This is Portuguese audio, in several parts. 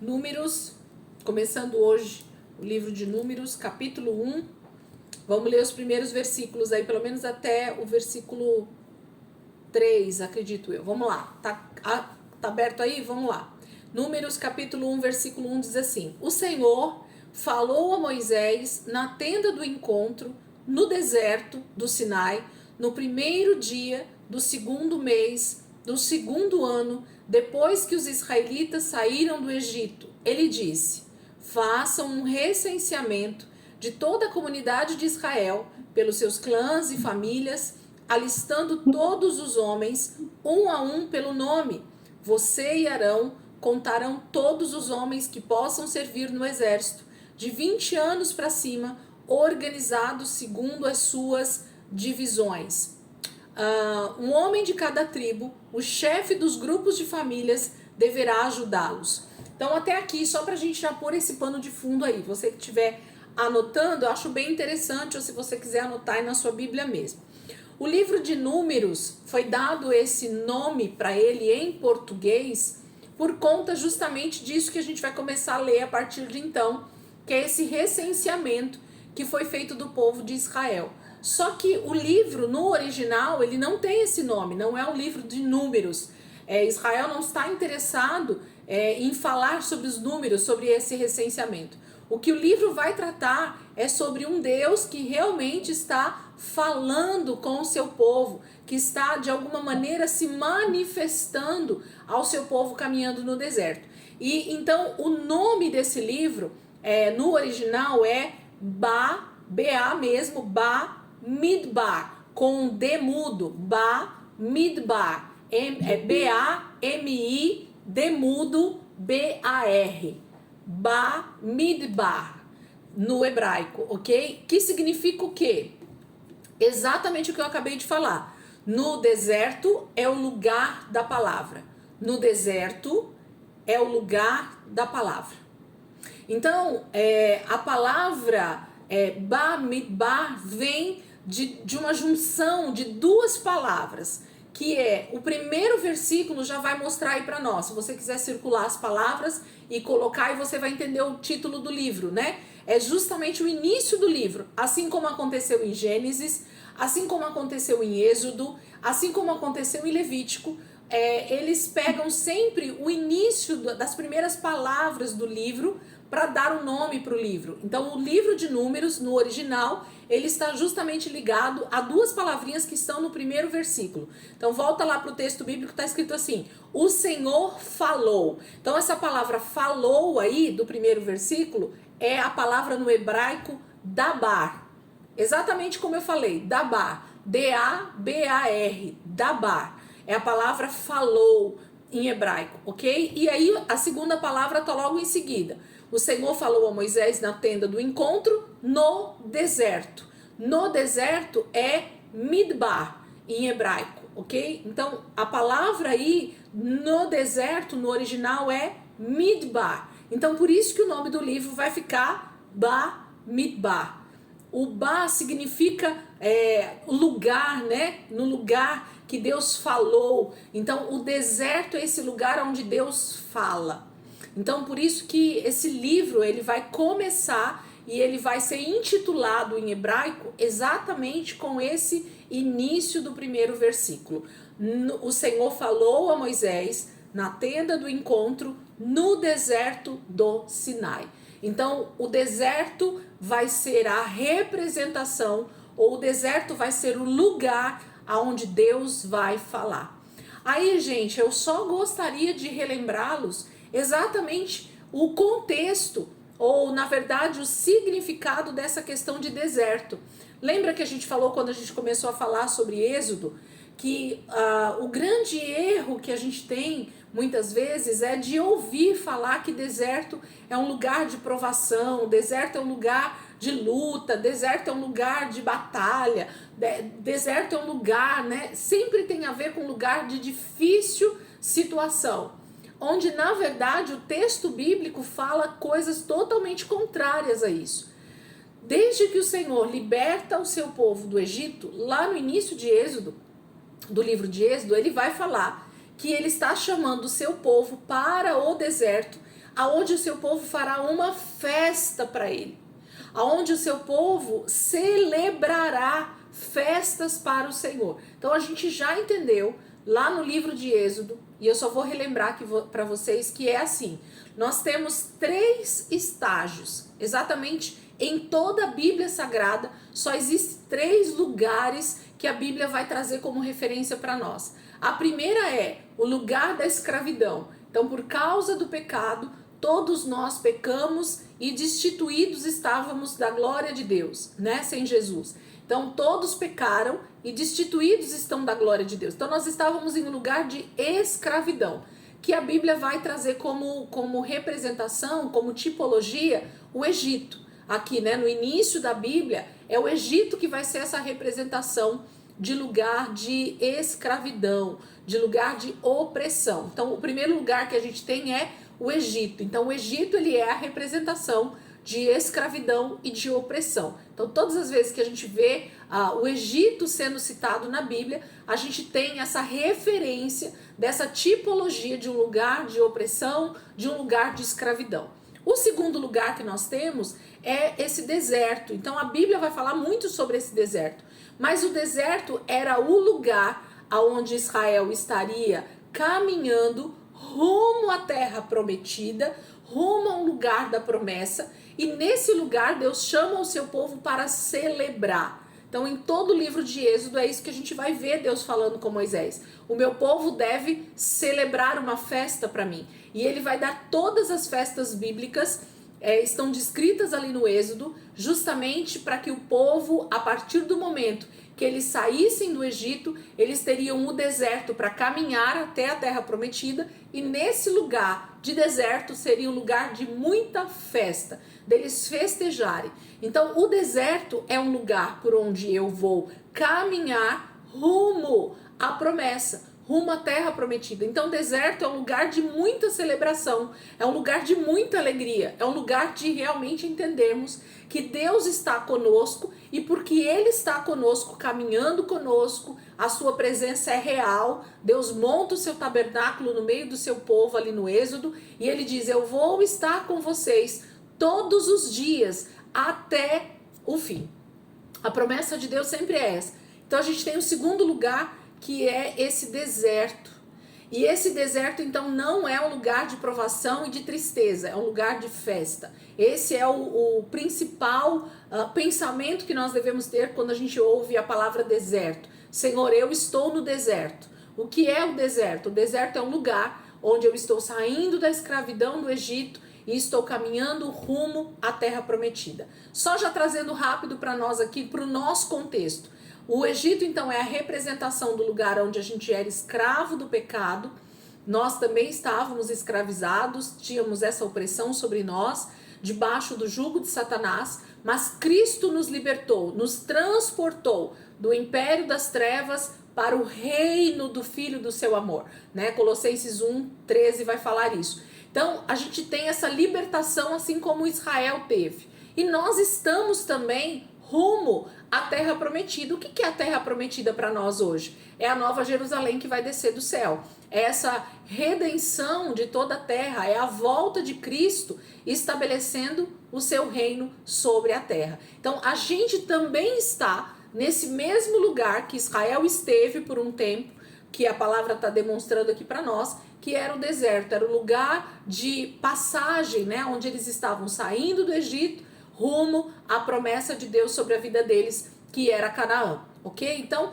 Números, começando hoje o livro de Números, capítulo 1. Vamos ler os primeiros versículos aí, pelo menos até o versículo 3, acredito eu. Vamos lá, tá aberto aí? Vamos lá. Números, capítulo 1, versículo 1 diz assim: O Senhor falou a Moisés na tenda do encontro, no deserto do Sinai, no primeiro dia do segundo mês do segundo ano, depois que os israelitas saíram do Egito. Ele disse: façam um recenseamento de toda a comunidade de Israel, pelos seus clãs e famílias, alistando todos os homens, um a um pelo nome. Você e Arão contarão todos os homens que possam servir no exército, de 20 anos para cima, organizados segundo as suas divisões. Um homem de cada tribo, o chefe dos grupos de famílias, deverá ajudá-los. Então, até aqui, só para a gente já pôr esse pano de fundo aí. Você que estiver anotando, eu acho bem interessante, ou se você quiser anotar aí na sua Bíblia mesmo. O livro de Números foi dado esse nome para ele em português por conta justamente disso que a gente vai começar a ler a partir de então, que é esse recenseamento que foi feito do povo de Israel. Só que o livro, no original, ele não tem esse nome, não é um livro de números. Israel não está interessado em falar sobre os números, sobre esse recenseamento. O que o livro vai tratar é sobre um Deus que realmente está falando com o seu povo, que está de alguma maneira se manifestando ao seu povo caminhando no deserto. E então o nome desse livro, no original, é B-A mesmo, Midbar, com D mudo, Midbar, B-A-M-I, D mudo, B-A-R, Midbar, no hebraico, ok? Que significa o quê? Exatamente o que eu acabei de falar. No deserto é o lugar da palavra. No deserto é o lugar da palavra. Então, a palavra Midbar vem de uma junção de duas palavras, que o primeiro versículo já vai mostrar aí para nós. Se você quiser circular as palavras e colocar, e você vai entender o título do livro, né? É justamente o início do livro, assim como aconteceu em Gênesis, assim como aconteceu em Êxodo, assim como aconteceu em Levítico. Eles pegam sempre o início das primeiras palavras do livro para dar um nome para o livro. Então, o livro de Números, no original, ele está justamente ligado a duas palavrinhas que estão no primeiro versículo. Então, volta lá para o texto bíblico, está escrito assim: o Senhor falou. Então, essa palavra falou aí, do primeiro versículo, é a palavra no hebraico dabar. Exatamente como eu falei, dabar. D-A-B-A-R, dabar. É a palavra falou em hebraico, ok? E aí a segunda palavra está logo em seguida. O Senhor falou a Moisés na tenda do encontro, no deserto. No deserto é Midbar, em hebraico, ok? Então, a palavra aí, no deserto, no original, é Midbar. Então, por isso que o nome do livro vai ficar Midbar. O Ba significa lugar, né? No lugar que Deus falou. Então, o deserto é esse lugar onde Deus fala. Então, por isso que esse livro, ele vai começar e ele vai ser intitulado em hebraico exatamente com esse início do primeiro versículo. O Senhor falou a Moisés na tenda do encontro, no deserto do Sinai. Então, o deserto vai ser a representação, ou o deserto vai ser o lugar aonde Deus vai falar. Aí, gente, eu só gostaria de relembrá-los exatamente o contexto, ou na verdade o significado dessa questão de deserto. Lembra que a gente falou quando a gente começou a falar sobre Êxodo, que o grande erro que a gente tem muitas vezes é de ouvir falar que deserto é um lugar de provação, deserto é um lugar de luta, deserto é um lugar de batalha, deserto é um lugar, né? Sempre tem a ver com um lugar de difícil situação, onde na verdade o texto bíblico fala coisas totalmente contrárias a isso. Desde que o Senhor liberta o seu povo do Egito, lá no início de Êxodo, do livro de Êxodo, ele vai falar que ele está chamando o seu povo para o deserto, aonde o seu povo fará uma festa para ele, aonde o seu povo celebrará festas para o Senhor. Então a gente já entendeu lá no livro de Êxodo, e eu só vou relembrar para vocês que é assim. Nós temos 3 estágios, exatamente em toda a Bíblia Sagrada, só existem 3 lugares que a Bíblia vai trazer como referência para nós. A primeira é o lugar da escravidão. Então, por causa do pecado, todos nós pecamos e destituídos estávamos da glória de Deus, né? Sem Jesus. Então, todos pecaram e destituídos estão da glória de Deus. Então, nós estávamos em um lugar de escravidão, que a Bíblia vai trazer como representação, como tipologia, o Egito. Aqui, né, no início da Bíblia, é o Egito que vai ser essa representação de lugar de escravidão, de lugar de opressão. Então, o primeiro lugar que a gente tem é o Egito. Então, o Egito, ele é a representação de escravidão e de opressão. Então, todas as vezes que a gente vê o Egito sendo citado na Bíblia, a gente tem essa referência dessa tipologia de um lugar de opressão, de um lugar de escravidão. O segundo lugar que nós temos é esse deserto. Então, a Bíblia vai falar muito sobre esse deserto. Mas o deserto era o lugar aonde Israel estaria caminhando rumo à terra prometida, rumo a um lugar da promessa, e nesse lugar Deus chama o seu povo para celebrar. Então, em todo o livro de Êxodo é isso que a gente vai ver Deus falando com Moisés. O meu povo deve celebrar uma festa para mim. E ele vai dar todas as festas bíblicas, estão descritas ali no Êxodo, justamente para que o povo, a partir do momento que eles saíssem do Egito, eles teriam o deserto para caminhar até a terra prometida, e nesse lugar de deserto seria um lugar de muita festa, deles festejarem. Então, o deserto é um lugar por onde eu vou caminhar rumo à promessa, rumo à terra prometida. Então, o deserto é um lugar de muita celebração, é um lugar de muita alegria, é um lugar de realmente entendermos que Deus está conosco, e porque Ele está conosco, caminhando conosco, a sua presença é real. Deus monta o seu tabernáculo no meio do seu povo ali no Êxodo, e Ele diz: eu vou estar com vocês todos os dias até o fim. A promessa de Deus sempre é essa. Então a gente tem o segundo lugar, que é esse deserto. E esse deserto, então, não é um lugar de provação e de tristeza, é um lugar de festa. Esse é o principal pensamento que nós devemos ter quando a gente ouve a palavra deserto. Senhor, eu estou no deserto. O que é o deserto? O deserto é um lugar onde eu estou saindo da escravidão do Egito e estou caminhando rumo à terra prometida. Só já trazendo rápido para nós aqui, para o nosso contexto. O Egito, então, é a representação do lugar onde a gente era escravo do pecado. Nós também estávamos escravizados, tínhamos essa opressão sobre nós, debaixo do jugo de Satanás, mas Cristo nos libertou, nos transportou do império das trevas para o reino do Filho do seu amor, né? Colossenses 1:13 vai falar isso. Então, a gente tem essa libertação assim como Israel teve. E nós estamos também rumo à terra prometida. O que é a terra prometida para nós hoje? É a nova Jerusalém que vai descer do céu. É essa redenção de toda a terra, é a volta de Cristo estabelecendo o seu reino sobre a terra. Então, a gente também está nesse mesmo lugar que Israel esteve por um tempo, que a palavra está demonstrando aqui para nós, que era o deserto, era o lugar de passagem, né, onde eles estavam saindo do Egito, rumo à promessa de Deus sobre a vida deles, que era Canaã, ok? Então,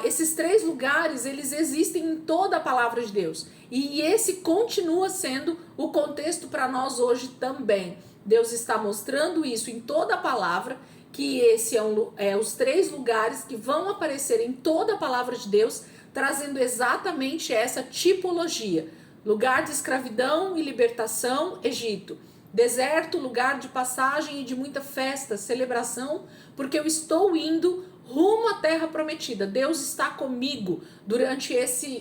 esses 3 lugares, eles existem em toda a palavra de Deus. E esse continua sendo o contexto para nós hoje também. Deus está mostrando isso em toda a palavra, que esse é os 3 lugares que vão aparecer em toda a palavra de Deus, trazendo exatamente essa tipologia. Lugar de escravidão e libertação, Egito. Deserto, lugar de passagem e de muita festa, celebração, porque eu estou indo rumo à terra prometida. Deus está comigo durante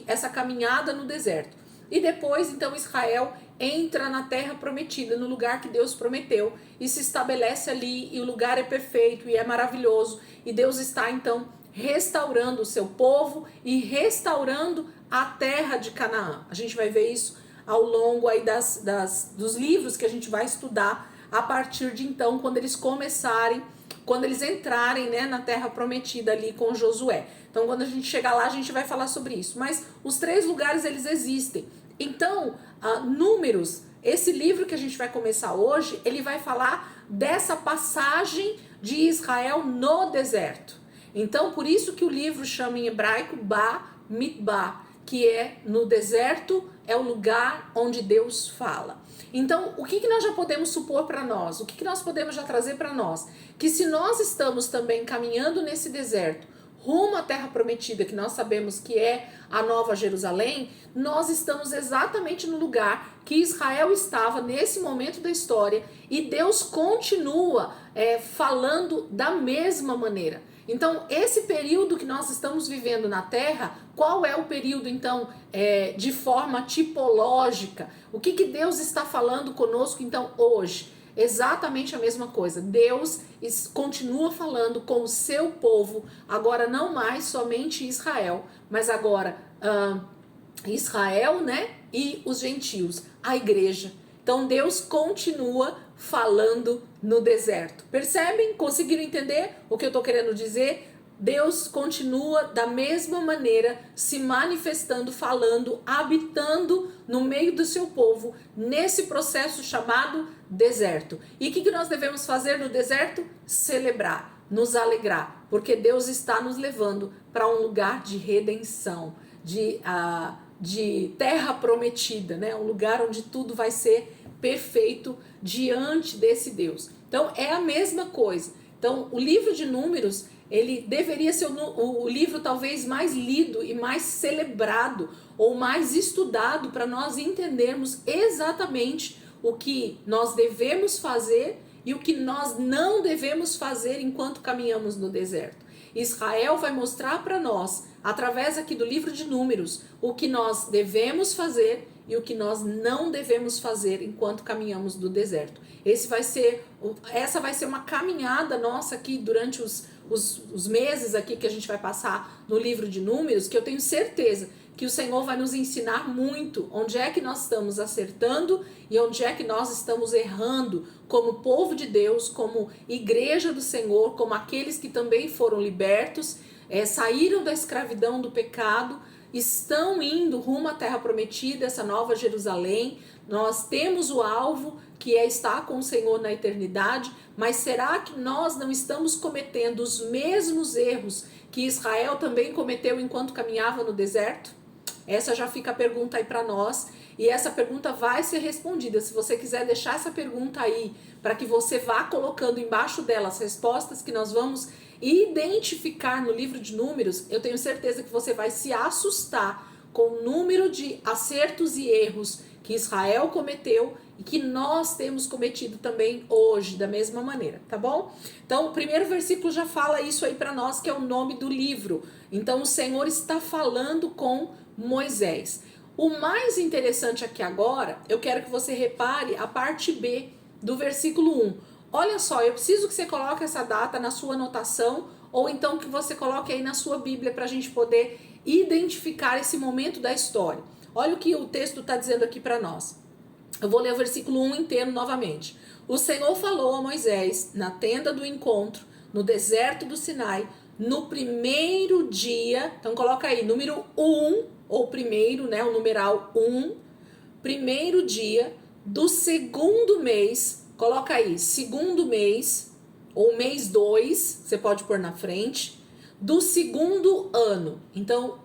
essa caminhada no deserto. E depois, então, Israel entra na terra prometida, no lugar que Deus prometeu, e se estabelece ali, e o lugar é perfeito e é maravilhoso. E Deus está, então, restaurando o seu povo e restaurando a terra de Canaã. A gente vai ver isso ao longo aí dos livros que a gente vai estudar a partir de então, quando eles entrarem, né, na Terra Prometida ali com Josué. Então, quando a gente chegar lá, a gente vai falar sobre isso. Mas os 3 lugares, eles existem. Então, Números, esse livro que a gente vai começar hoje, ele vai falar dessa passagem de Israel no deserto. Então, por isso que o livro chama em hebraico Ba Midbar, que é no deserto, é o lugar onde Deus fala. Então, o que nós já podemos supor para nós? O que nós podemos já trazer para nós? Que se nós estamos também caminhando nesse deserto, rumo à Terra Prometida, que nós sabemos que é a Nova Jerusalém, nós estamos exatamente no lugar que Israel estava nesse momento da história e Deus continua falando da mesma maneira. Então, esse período que nós estamos vivendo na Terra, qual é o período, então, de forma tipológica? O que Deus está falando conosco, então, hoje? Exatamente a mesma coisa. Deus continua falando com o seu povo, agora não mais somente Israel, mas agora Israel, né, e os gentios, a igreja. Então Deus continua falando no deserto. Percebem? Conseguiram entender o que eu estou querendo dizer? Deus continua da mesma maneira se manifestando, falando, habitando no meio do seu povo, nesse processo chamado deserto. E o que nós devemos fazer no deserto? Celebrar, nos alegrar, porque Deus está nos levando para um lugar de redenção, de terra prometida, né? Um lugar onde tudo vai ser perfeito diante desse Deus. Então é a mesma coisa. Então o livro de Números, ele deveria ser o livro talvez mais lido e mais celebrado ou mais estudado para nós entendermos exatamente o que nós devemos fazer e o que nós não devemos fazer enquanto caminhamos no deserto. Israel vai mostrar para nós, através aqui do livro de Números, o que nós devemos fazer e o que nós não devemos fazer enquanto caminhamos no deserto. Essa vai ser uma caminhada nossa aqui durante os meses aqui que a gente vai passar no livro de Números, que eu tenho certeza que o Senhor vai nos ensinar muito onde é que nós estamos acertando e onde é que nós estamos errando como povo de Deus, como igreja do Senhor, como aqueles que também foram libertos, saíram da escravidão do pecado, estão indo rumo à Terra Prometida, essa nova Jerusalém. Nós temos o alvo que é estar com o Senhor na eternidade, mas será que nós não estamos cometendo os mesmos erros que Israel também cometeu enquanto caminhava no deserto? Essa já fica a pergunta aí para nós, e essa pergunta vai ser respondida. Se você quiser deixar essa pergunta aí, para que você vá colocando embaixo dela as respostas que nós vamos identificar no livro de Números, eu tenho certeza que você vai se assustar com o número de acertos e erros que Israel cometeu e que nós temos cometido também hoje, da mesma maneira, tá bom? Então, o primeiro versículo já fala isso aí para nós, que é o nome do livro. Então, o Senhor está falando com Moisés. O mais interessante aqui agora, eu quero que você repare a parte B do versículo 1. Olha só, eu preciso que você coloque essa data na sua anotação, ou então que você coloque aí na sua Bíblia para a gente poder identificar esse momento da história. Olha o que o texto está dizendo aqui para nós. Eu vou ler o versículo 1 inteiro novamente. O Senhor falou a Moisés na tenda do encontro, no deserto do Sinai, no primeiro dia. Então coloca aí, número 1, ou primeiro, né, o numeral 1, primeiro dia do segundo mês. Coloca aí, segundo mês, ou mês 2, você pode pôr na frente, do segundo ano. Então,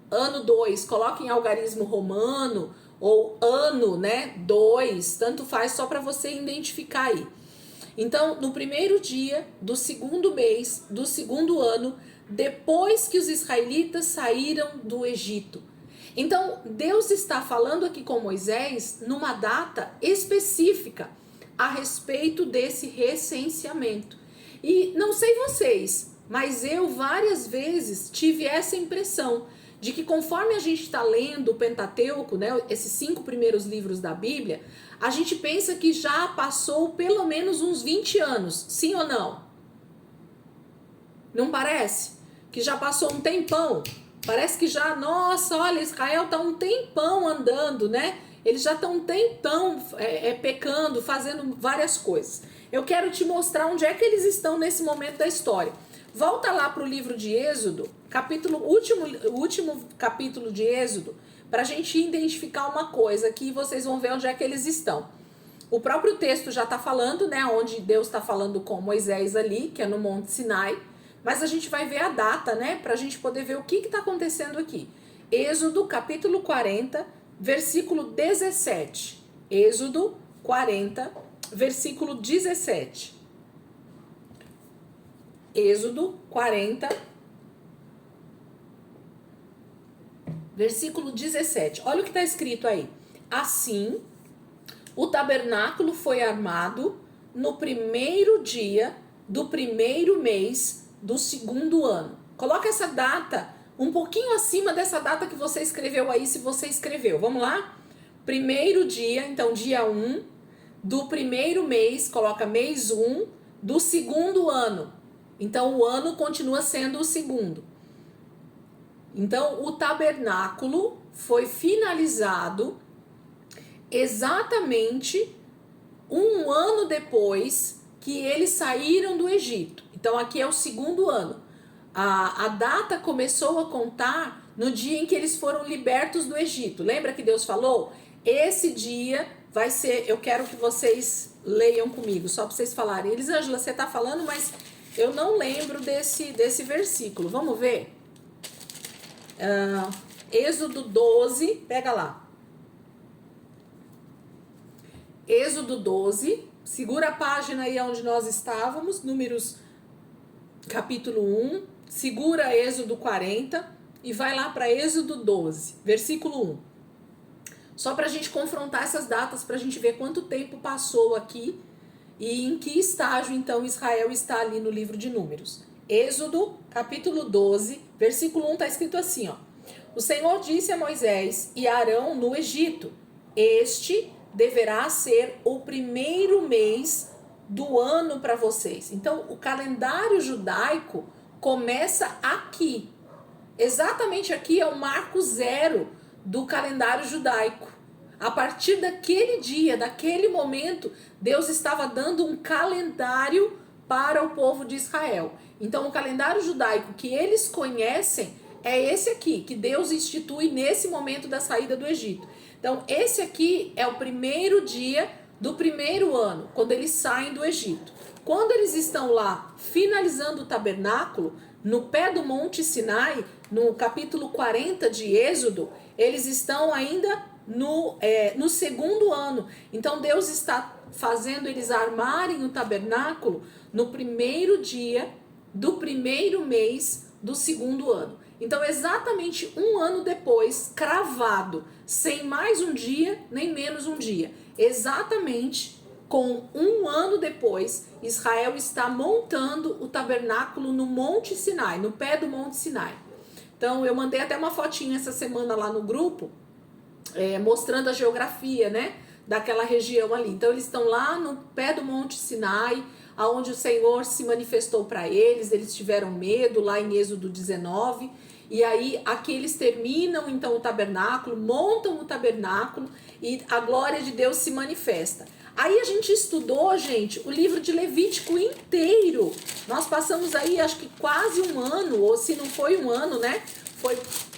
ano 2, coloca em algarismo romano, ou ano, né, 2, tanto faz, só para você identificar aí. Então, no primeiro dia do segundo mês, do segundo ano, depois que os israelitas saíram do Egito. Então, Deus está falando aqui com Moisés numa data específica a respeito desse recenseamento. E não sei vocês, mas eu várias vezes tive essa impressão de que conforme a gente está lendo o Pentateuco, né, esses 5 primeiros livros da Bíblia, a gente pensa que já passou pelo menos uns 20 anos, sim ou não? Não parece? Que já passou um tempão? Parece que já, nossa, olha, Israel está um tempão andando, né? Eles já estão pecando, fazendo várias coisas. Eu quero te mostrar onde é que eles estão nesse momento da história. Volta lá para o livro de Êxodo, último capítulo de Êxodo, para a gente identificar uma coisa aqui e vocês vão ver onde é que eles estão. O próprio texto já está falando, né, onde Deus está falando com Moisés ali, que é no Monte Sinai, mas a gente vai ver a data, né, para a gente poder ver o que está acontecendo aqui. Êxodo, capítulo 40, versículo 17. Êxodo 40, versículo 17. Êxodo 40, versículo 17. Olha o que está escrito aí. Assim, o tabernáculo foi armado no primeiro dia do primeiro mês do segundo ano. Coloca essa data um pouquinho acima dessa data que você escreveu aí, se você escreveu. Vamos lá? Primeiro dia, então dia 1 do primeiro mês, coloca mês 1 do segundo ano. Então o ano continua sendo o segundo. Então o tabernáculo foi finalizado exatamente um ano depois que eles saíram do Egito. Então aqui é o segundo ano. A data começou a contar no dia em que eles foram libertos do Egito. Lembra que Deus falou? Esse dia vai ser... Eu quero que vocês leiam comigo, só para vocês falarem. Elisângela, você está falando, mas eu não lembro desse versículo. Vamos ver? Êxodo 12, pega lá. Êxodo 12, segura a página aí onde nós estávamos, Números capítulo 1, segura Êxodo 40 e vai lá para Êxodo 12, versículo 1. Só para a gente confrontar essas datas, para a gente ver quanto tempo passou aqui e em que estágio então Israel está ali no livro de Números. Êxodo capítulo 12, versículo 1 está escrito assim, ó. O Senhor disse a Moisés e a Arão no Egito, este deverá ser o primeiro mês do ano para vocês. Então, o calendário judaico começa aqui. Exatamente aqui é o marco zero do calendário judaico. A partir daquele dia, daquele momento, Deus estava dando um calendário para o povo de Israel. Então, o calendário judaico que eles conhecem é esse aqui, que Deus institui nesse momento da saída do Egito. Então, esse aqui é o primeiro dia do primeiro ano, quando eles saem do Egito. Quando eles estão lá finalizando o tabernáculo, no pé do Monte Sinai, no capítulo 40 de Êxodo, eles estão ainda no segundo ano. Então, Deus está fazendo eles armarem o tabernáculo no primeiro dia do primeiro mês do segundo ano. Então, exatamente um ano depois, cravado, sem mais um dia, nem menos um dia, exatamente com um ano depois, Israel está montando o tabernáculo no Monte Sinai, no pé do Monte Sinai. Então, eu mandei até uma fotinha essa semana lá no grupo, mostrando a geografia, né, daquela região ali. Então, eles estão lá no pé do Monte Sinai, aonde o Senhor se manifestou para eles tiveram medo, lá em Êxodo 19, e aí aqui eles terminam então o tabernáculo, montam o tabernáculo e a glória de Deus se manifesta. Aí a gente estudou, gente, o livro de Levítico inteiro. Nós passamos aí acho que quase um ano, ou se não foi um ano, né?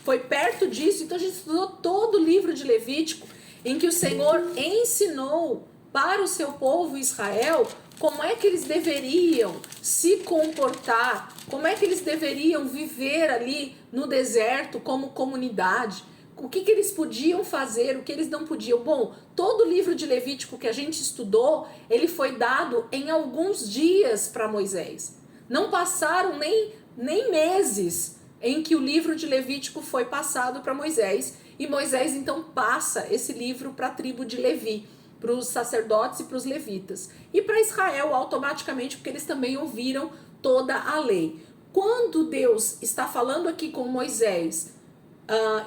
Foi perto disso. Então a gente estudou todo o livro de Levítico, em que o Senhor ensinou para o seu povo Israel como é que eles deveriam se comportar, como é que eles deveriam viver ali no deserto como comunidade, o que eles podiam fazer, o que eles não podiam. Bom, todo o livro de Levítico que a gente estudou, ele foi dado em alguns dias para Moisés. Não passaram nem meses em que o livro de Levítico foi passado para Moisés, e Moisés então passa esse livro para a tribo de Levi, para os sacerdotes e para os levitas. E para Israel, automaticamente, porque eles também ouviram toda a lei. Quando Deus está falando aqui com Moisés,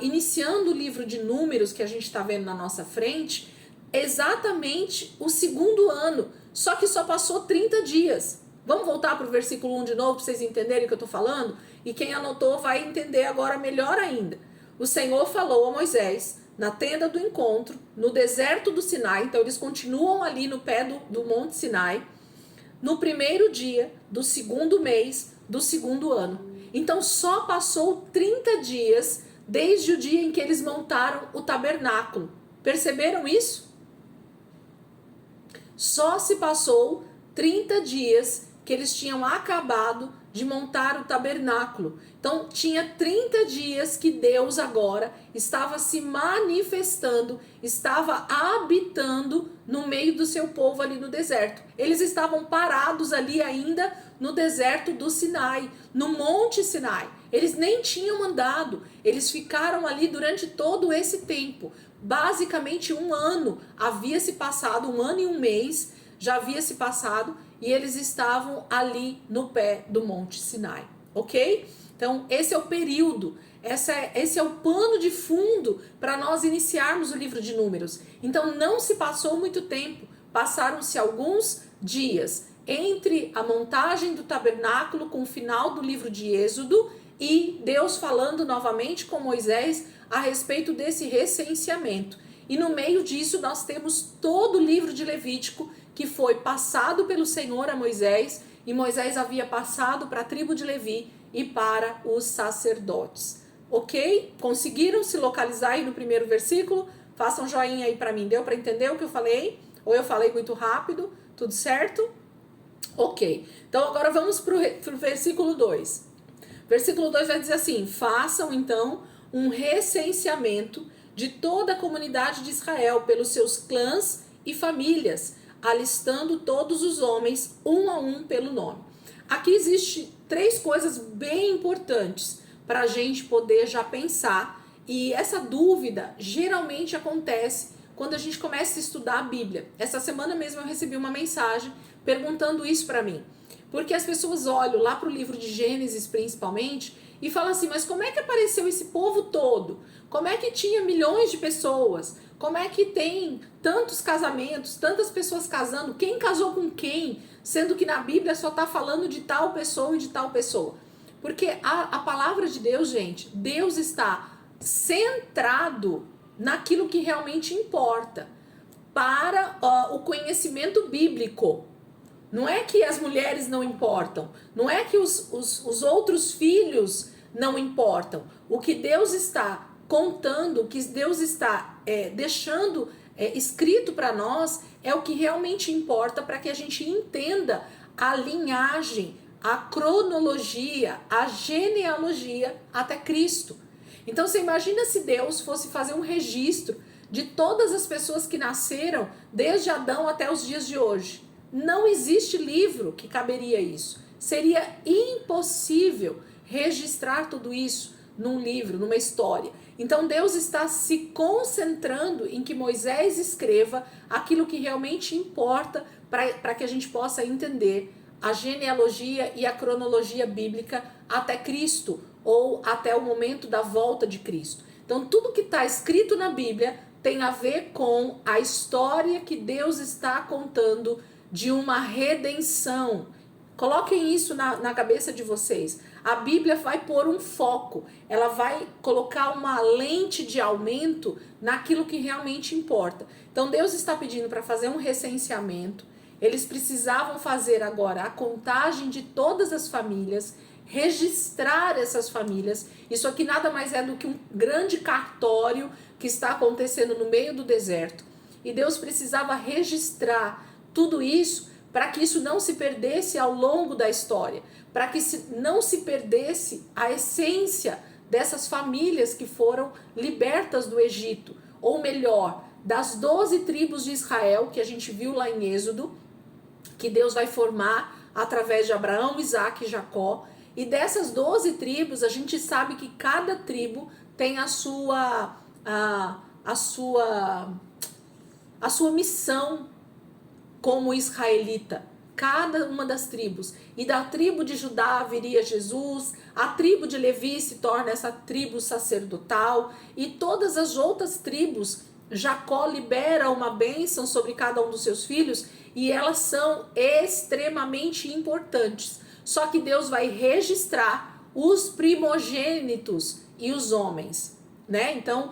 iniciando o livro de Números, que a gente está vendo na nossa frente, exatamente o segundo ano, só que só passou 30 dias. Vamos voltar para o versículo 1 de novo, para vocês entenderem o que eu estou falando? E quem anotou vai entender agora melhor ainda. O Senhor falou a Moisés, na tenda do encontro, no deserto do Sinai. Então eles continuam ali no pé do Monte Sinai, no primeiro dia do segundo mês do segundo ano. Então só passou 30 dias desde o dia em que eles montaram o tabernáculo. Perceberam isso? Só se passou 30 dias que eles tinham acabado de montar o tabernáculo. Então tinha 30 dias que Deus agora estava se manifestando, estava habitando no meio do seu povo ali no deserto. Eles estavam parados ali ainda no deserto do Sinai, no Monte Sinai. Eles nem tinham andado, eles ficaram ali durante todo esse tempo. Basicamente 1 ano havia se passado, 1 ano e 1 mês já havia se passado, e eles estavam ali no pé do Monte Sinai, ok? Então esse é o período, esse é o pano de fundo para nós iniciarmos o livro de Números. Então não se passou muito tempo, passaram-se alguns dias entre a montagem do tabernáculo com o final do livro de Êxodo e Deus falando novamente com Moisés a respeito desse recenseamento. E no meio disso nós temos todo o livro de Levítico, que foi passado pelo Senhor a Moisés, e Moisés havia passado para a tribo de Levi e para os sacerdotes. Ok? Conseguiram se localizar aí no primeiro versículo? Façam um joinha aí para mim. Deu para entender o que eu falei? Ou eu falei muito rápido? Tudo certo? Ok. Então agora vamos para o versículo 2. Versículo 2 vai dizer assim: façam então um recenseamento de toda a comunidade de Israel pelos seus clãs e famílias, alistando todos os homens, um a um pelo nome. Aqui existe 3 coisas bem importantes para a gente poder já pensar, e essa dúvida geralmente acontece quando a gente começa a estudar a Bíblia. Essa semana mesmo eu recebi uma mensagem perguntando isso para mim, porque as pessoas olham lá para o livro de Gênesis principalmente e falam assim: mas como é que apareceu esse povo todo? Como é que tinha milhões de pessoas? Como é que tem tantos casamentos, tantas pessoas casando? Quem casou com quem? Sendo que na Bíblia só está falando de tal pessoa e de tal pessoa. Porque a palavra de Deus, gente, Deus está centrado naquilo que realmente importa para o conhecimento bíblico. Não é que as mulheres não importam, não é que os outros filhos não importam. O que Deus está contando, o que Deus está deixando escrito para nós é o que realmente importa para que a gente entenda a linhagem, a cronologia, a genealogia até Cristo. Então você imagina se Deus fosse fazer um registro de todas as pessoas que nasceram desde Adão até os dias de hoje. Não existe livro que caberia isso. Seria impossível registrar tudo isso num livro, numa história. Então Deus está se concentrando em que Moisés escreva aquilo que realmente importa para que a gente possa entender a genealogia e a cronologia bíblica até Cristo, ou até o momento da volta de Cristo. Então tudo que está escrito na Bíblia tem a ver com a história que Deus está contando de uma redenção. Coloquem isso na cabeça de vocês. A Bíblia vai pôr um foco, ela vai colocar uma lente de aumento naquilo que realmente importa. Então Deus está pedindo para fazer um recenseamento. Eles precisavam fazer agora a contagem de todas as famílias, registrar essas famílias. Isso aqui nada mais é do que um grande cartório que está acontecendo no meio do deserto. E Deus precisava registrar tudo isso para que isso não se perdesse ao longo da história, para que não se perdesse a essência dessas famílias que foram libertas do Egito, ou melhor, das 12 tribos de Israel que a gente viu lá em Êxodo, que Deus vai formar através de Abraão, Isaac e Jacó. E dessas 12 tribos, a gente sabe que cada tribo tem a sua missão como israelita, cada uma das tribos. E da tribo de Judá viria Jesus, a tribo de Levi se torna essa tribo sacerdotal, e todas as outras tribos, Jacó libera uma bênção sobre cada um dos seus filhos, e elas são extremamente importantes. Só que Deus vai registrar os primogênitos e os homens, né? Então,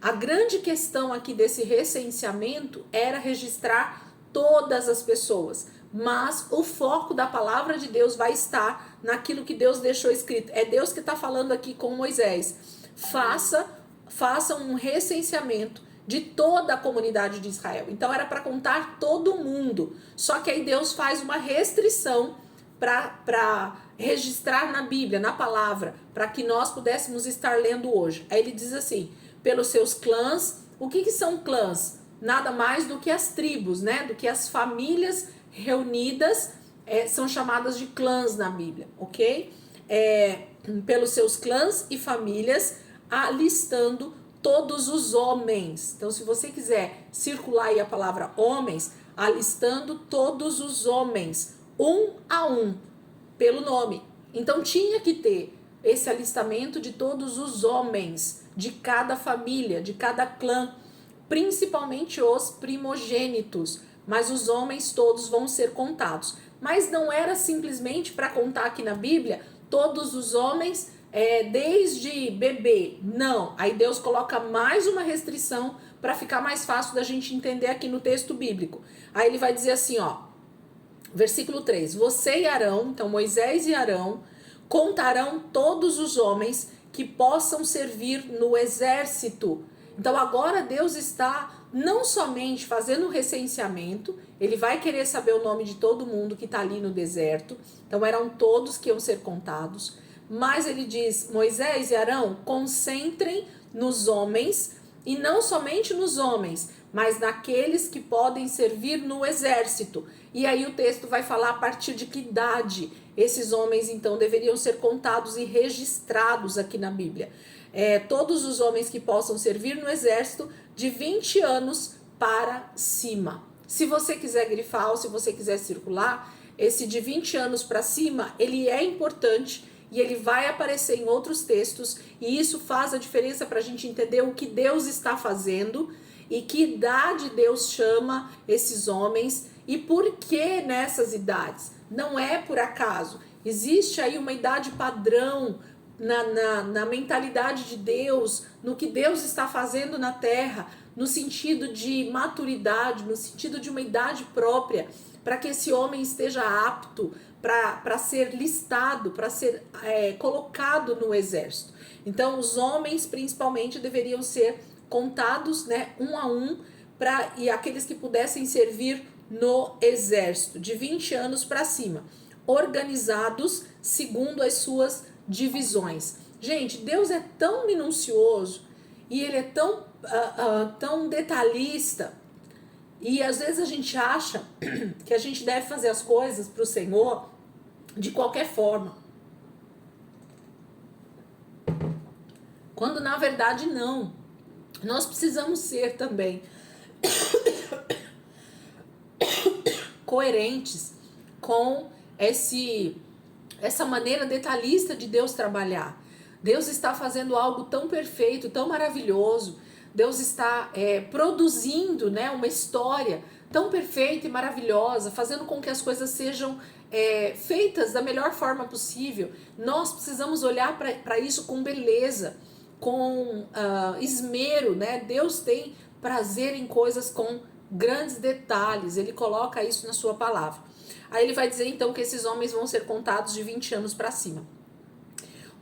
A grande questão aqui desse recenseamento era registrar todas as pessoas, mas o foco da palavra de Deus vai estar naquilo que Deus deixou escrito. É Deus que está falando aqui com Moisés. Faça um recenseamento de toda a comunidade de Israel. Então era para contar todo mundo. Só que aí Deus faz uma restrição para registrar na Bíblia, na palavra, para que nós pudéssemos estar lendo hoje. Aí ele diz assim: pelos seus clãs. O que são clãs? Nada mais do que as tribos, né? Do que as famílias reunidas, são chamadas de clãs na Bíblia, ok? Pelos seus clãs e famílias, alistando todos os homens. Então, se você quiser circular aí a palavra homens, alistando todos os homens, um a um, pelo nome. Então, tinha que ter esse alistamento de todos os homens, de cada família, de cada clã, principalmente os primogênitos, mas os homens todos vão ser contados. Mas não era simplesmente para contar aqui na Bíblia todos os homens, desde bebê, não. Aí Deus coloca mais uma restrição para ficar mais fácil da gente entender aqui no texto bíblico. Aí ele vai dizer assim, ó, versículo 3: você e Arão, então Moisés e Arão, contarão todos os homens que possam servir no exército. Então agora Deus está não somente fazendo o recenseamento, ele vai querer saber o nome de todo mundo que está ali no deserto. Então eram todos que iam ser contados. Mas ele diz: Moisés e Arão, concentrem nos homens, e não somente nos homens, mas naqueles que podem servir no exército. E aí o texto vai falar a partir de que idade esses homens então deveriam ser contados e registrados aqui na Bíblia. Todos os homens que possam servir no exército de 20 anos para cima. Se você quiser grifar ou se você quiser circular, esse de 20 anos para cima, ele é importante e ele vai aparecer em outros textos, e isso faz a diferença para a gente entender o que Deus está fazendo e que idade Deus chama esses homens e por que nessas idades. Não é por acaso, existe aí uma idade padrão na mentalidade de Deus, no que Deus está fazendo na terra, no sentido de maturidade, no sentido de uma idade própria, para que esse homem esteja apto para ser listado, para ser colocado no exército. Então os homens principalmente deveriam ser contados, né, um a um, e aqueles que pudessem servir no exército, de 20 anos para cima, organizados segundo as suas divisões. Gente, Deus é tão minucioso e ele é tão detalhista, e às vezes a gente acha que a gente deve fazer as coisas para o Senhor de qualquer forma, quando na verdade não. Nós precisamos ser também coerentes com essa maneira detalhista de Deus trabalhar. Deus está fazendo algo tão perfeito, tão maravilhoso. Deus está produzindo, né, uma história tão perfeita e maravilhosa, fazendo com que as coisas sejam feitas da melhor forma possível. Nós precisamos olhar para isso com beleza, com esmero, né? Deus tem prazer em coisas com grandes detalhes, ele coloca isso na sua palavra. Aí ele vai dizer então que esses homens vão ser contados de 20 anos para cima.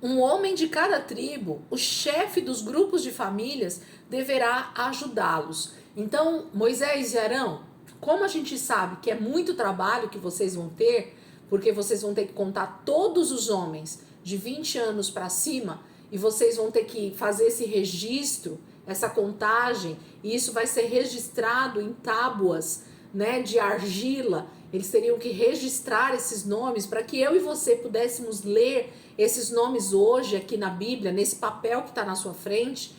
Um homem de cada tribo, o chefe dos grupos de famílias, deverá ajudá-los. Então, Moisés e Arão, como a gente sabe que é muito trabalho que vocês vão ter, porque vocês vão ter que contar todos os homens de 20 anos para cima, e vocês vão ter que fazer esse registro, essa contagem, e isso vai ser registrado em tábuas, né, de argila. Eles teriam que registrar esses nomes para que eu e você pudéssemos ler esses nomes hoje aqui na Bíblia, nesse papel que está na sua frente.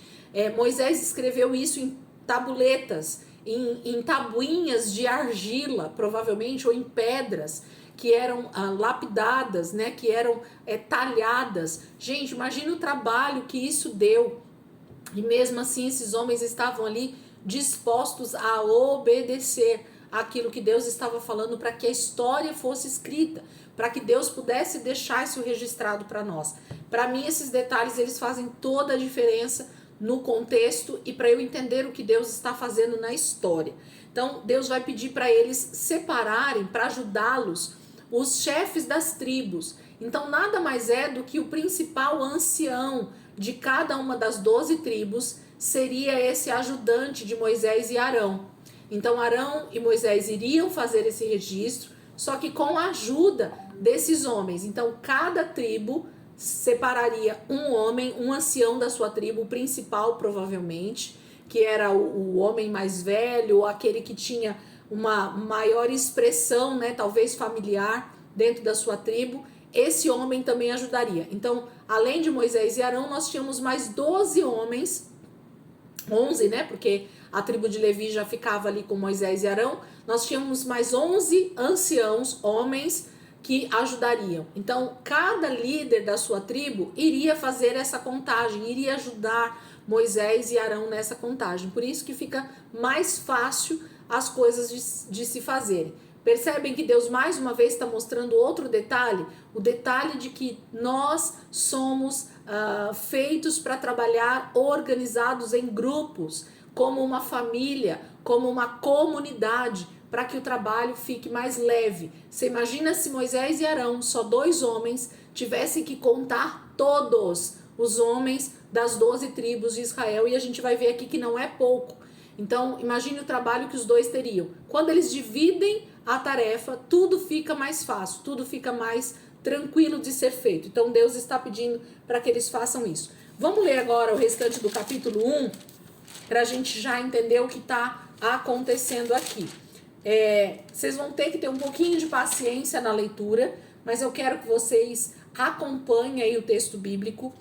Moisés escreveu isso em tabuletas, em tabuinhas de argila, provavelmente, ou em pedras que eram lapidadas, né, que eram talhadas. Gente, imagina o trabalho que isso deu. E mesmo assim, esses homens estavam ali dispostos a obedecer aquilo que Deus estava falando para que a história fosse escrita, para que Deus pudesse deixar isso registrado para nós. Para mim, esses detalhes, eles fazem toda a diferença no contexto e para eu entender o que Deus está fazendo na história. Então, Deus vai pedir para eles separarem, para ajudá-los, os chefes das tribos. Então, nada mais é do que o principal ancião de cada uma das 12 tribos seria esse ajudante de Moisés e Arão. Então, Arão e Moisés iriam fazer esse registro, só que com a ajuda desses homens. Então, cada tribo separaria um homem, um ancião da sua tribo, o principal provavelmente, que era o homem mais velho, ou aquele que tinha uma maior expressão, né, talvez familiar, dentro da sua tribo. Esse homem também ajudaria. Então, além de Moisés e Arão, nós tínhamos mais 12 homens, 11, né, porque a tribo de Levi já ficava ali com Moisés e Arão. Nós tínhamos mais 11 anciãos, homens, que ajudariam. Então, cada líder da sua tribo iria fazer essa contagem, iria ajudar Moisés e Arão nessa contagem. Por isso que fica mais fácil as coisas de se fazerem. Percebem que Deus mais uma vez está mostrando outro detalhe? O detalhe de que nós somos feitos para trabalhar organizados em grupos, como uma família, como uma comunidade, para que o trabalho fique mais leve. Você imagina se Moisés e Arão, só 2 homens, tivessem que contar todos os homens das 12 tribos de Israel, e a gente vai ver aqui que não é pouco. Então, imagine o trabalho que os dois teriam. Quando eles dividem a tarefa, tudo fica mais fácil, tudo fica mais tranquilo de ser feito. Então, Deus está pedindo para que eles façam isso. Vamos ler agora o restante do capítulo 1, para a gente já entender o que está acontecendo aqui. Vocês vão ter que ter um pouquinho de paciência na leitura, mas eu quero que vocês acompanhem aí o texto bíblico.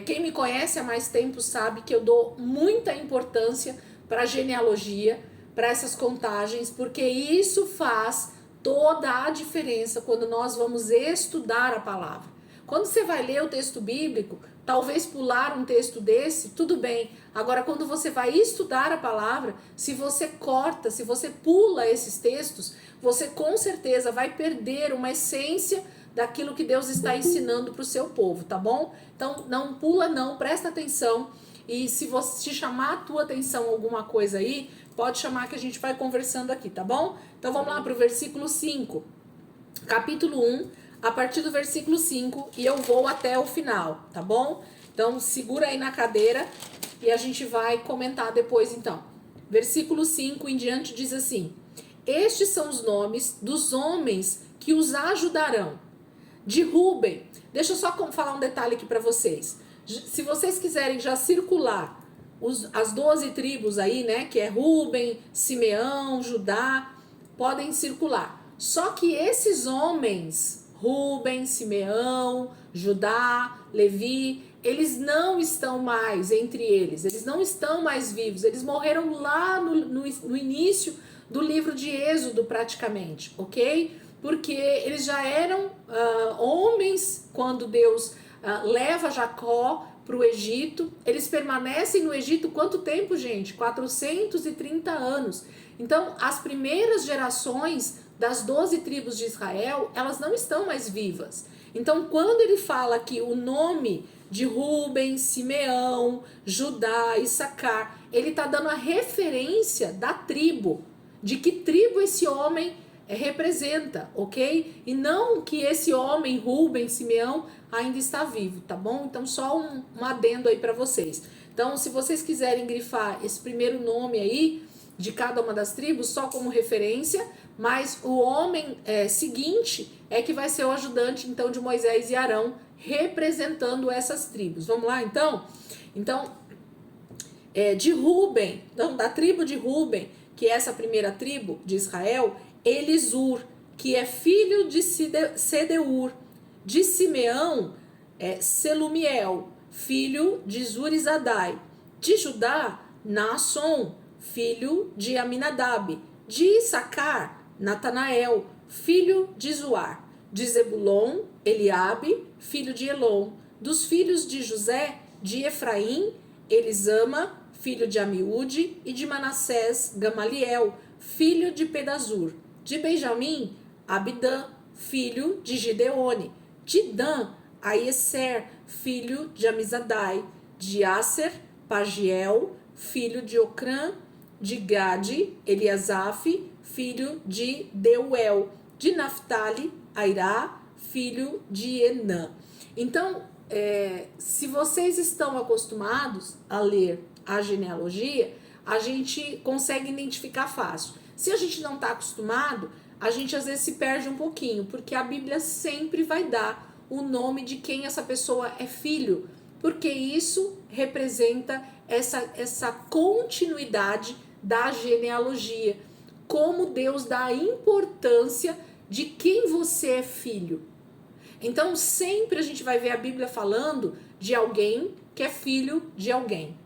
Quem me conhece há mais tempo sabe que eu dou muita importância para a genealogia, para essas contagens, porque isso faz toda a diferença quando nós vamos estudar a palavra. Quando você vai ler o texto bíblico, talvez pular um texto desse, tudo bem. Agora, quando você vai estudar a palavra, se você corta, se você pula esses textos, você com certeza vai perder uma essência daquilo que Deus está ensinando para o seu povo, tá bom? Então, não pula não, presta atenção. E se você chamar a tua atenção alguma coisa aí, pode chamar que a gente vai conversando aqui, tá bom? Então, vamos lá para o versículo 5. Capítulo 1, a partir do versículo 5, e eu vou até o final, tá bom? Então, segura aí na cadeira e a gente vai comentar depois, então. Versículo 5 em diante diz assim: Estes são os nomes dos homens que os ajudarão. De Rúben, deixa eu só falar um detalhe aqui para vocês. Se vocês quiserem já circular as 12 tribos aí, né, que é Rúben, Simeão, Judá, podem circular. Só que esses homens, Rúben, Simeão, Judá, Levi, eles não estão mais entre eles não estão mais vivos, eles morreram lá no início do livro de Êxodo praticamente, ok? Porque eles já eram homens quando Deus leva Jacó para o Egito. Eles permanecem no Egito quanto tempo, gente? 430 anos. Então, as primeiras gerações das 12 tribos de Israel, elas não estão mais vivas. Então, quando ele fala que o nome de Rúben, Simeão, Judá, Issacar, ele está dando a referência da tribo, de que tribo esse homem representa, ok? E não que esse homem, Rúben, Simeão, ainda está vivo, tá bom? Então, só um adendo aí para vocês. Então, se vocês quiserem grifar esse primeiro nome aí, de cada uma das tribos, só como referência, mas o homem seguinte é que vai ser o ajudante, então, de Moisés e Arão, representando essas tribos. Vamos lá, então? Então, de Rúben, então, da tribo de Rúben, que é essa primeira tribo de Israel, Elisur, que é filho de Sedeur. De Simeão, Selumiel, filho de Zurizadai. De Judá, Naasson, filho de Aminadab. De Issacar, Natanael, filho de Zuar. De Zebulon, Eliabe, filho de Elon. Dos filhos de José, de Efraim, Elisama, filho de Amiúde. E de Manassés, Gamaliel, filho de Pedazur. De Benjamim, Abidã, filho de Gideone. De Dan, Aieser, filho de Amizadai. De Aser, Pagiel, filho de Ocrã, de Gade, Eliasaf, filho de Deuel, de Naftali, Airá, filho de Enã. Então, se vocês estão acostumados a ler a genealogia, a gente consegue identificar fácil. Se a gente não está acostumado, a gente às vezes se perde um pouquinho, porque a Bíblia sempre vai dar o nome de quem essa pessoa é filho, porque isso representa essa continuidade da genealogia, como Deus dá a importância de quem você é filho. Então sempre a gente vai ver a Bíblia falando de alguém que é filho de alguém.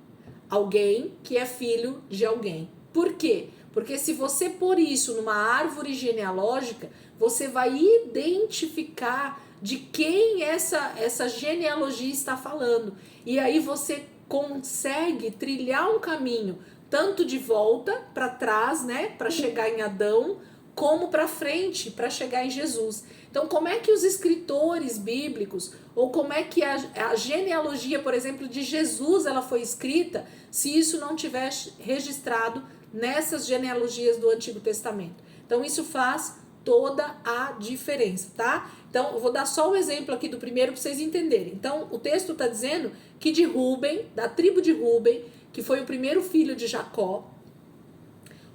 Alguém que é filho de alguém. Por quê? Porque se você pôr isso numa árvore genealógica, você vai identificar de quem essa genealogia está falando. E aí você consegue trilhar um caminho, tanto de volta para trás, né, para chegar em Adão, como para frente, para chegar em Jesus. Então, como é que os escritores bíblicos, ou como é que a genealogia, por exemplo, de Jesus, ela foi escrita, se isso não tivesse registrado nessas genealogias do Antigo Testamento? Então, isso faz toda a diferença, tá? Então, eu vou dar só o exemplo aqui do primeiro para vocês entenderem. Então, o texto está dizendo que de Rúben, da tribo de Rúben, que foi o primeiro filho de Jacó,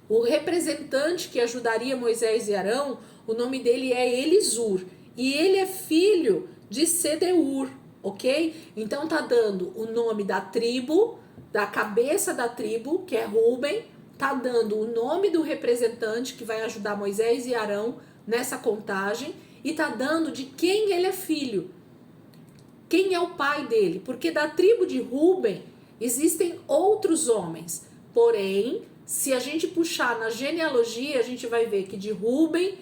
o representante que ajudaria Moisés e Arão, o nome dele é Elisur. E ele é filho de Sedeur, ok? Então tá dando o nome da tribo, da cabeça da tribo, que é Rúben. Tá dando o nome do representante que vai ajudar Moisés e Arão nessa contagem. E tá dando de quem ele é filho. Quem é o pai dele. Porque da tribo de Rúben existem outros homens. Porém, se a gente puxar na genealogia, a gente vai ver que de Rúben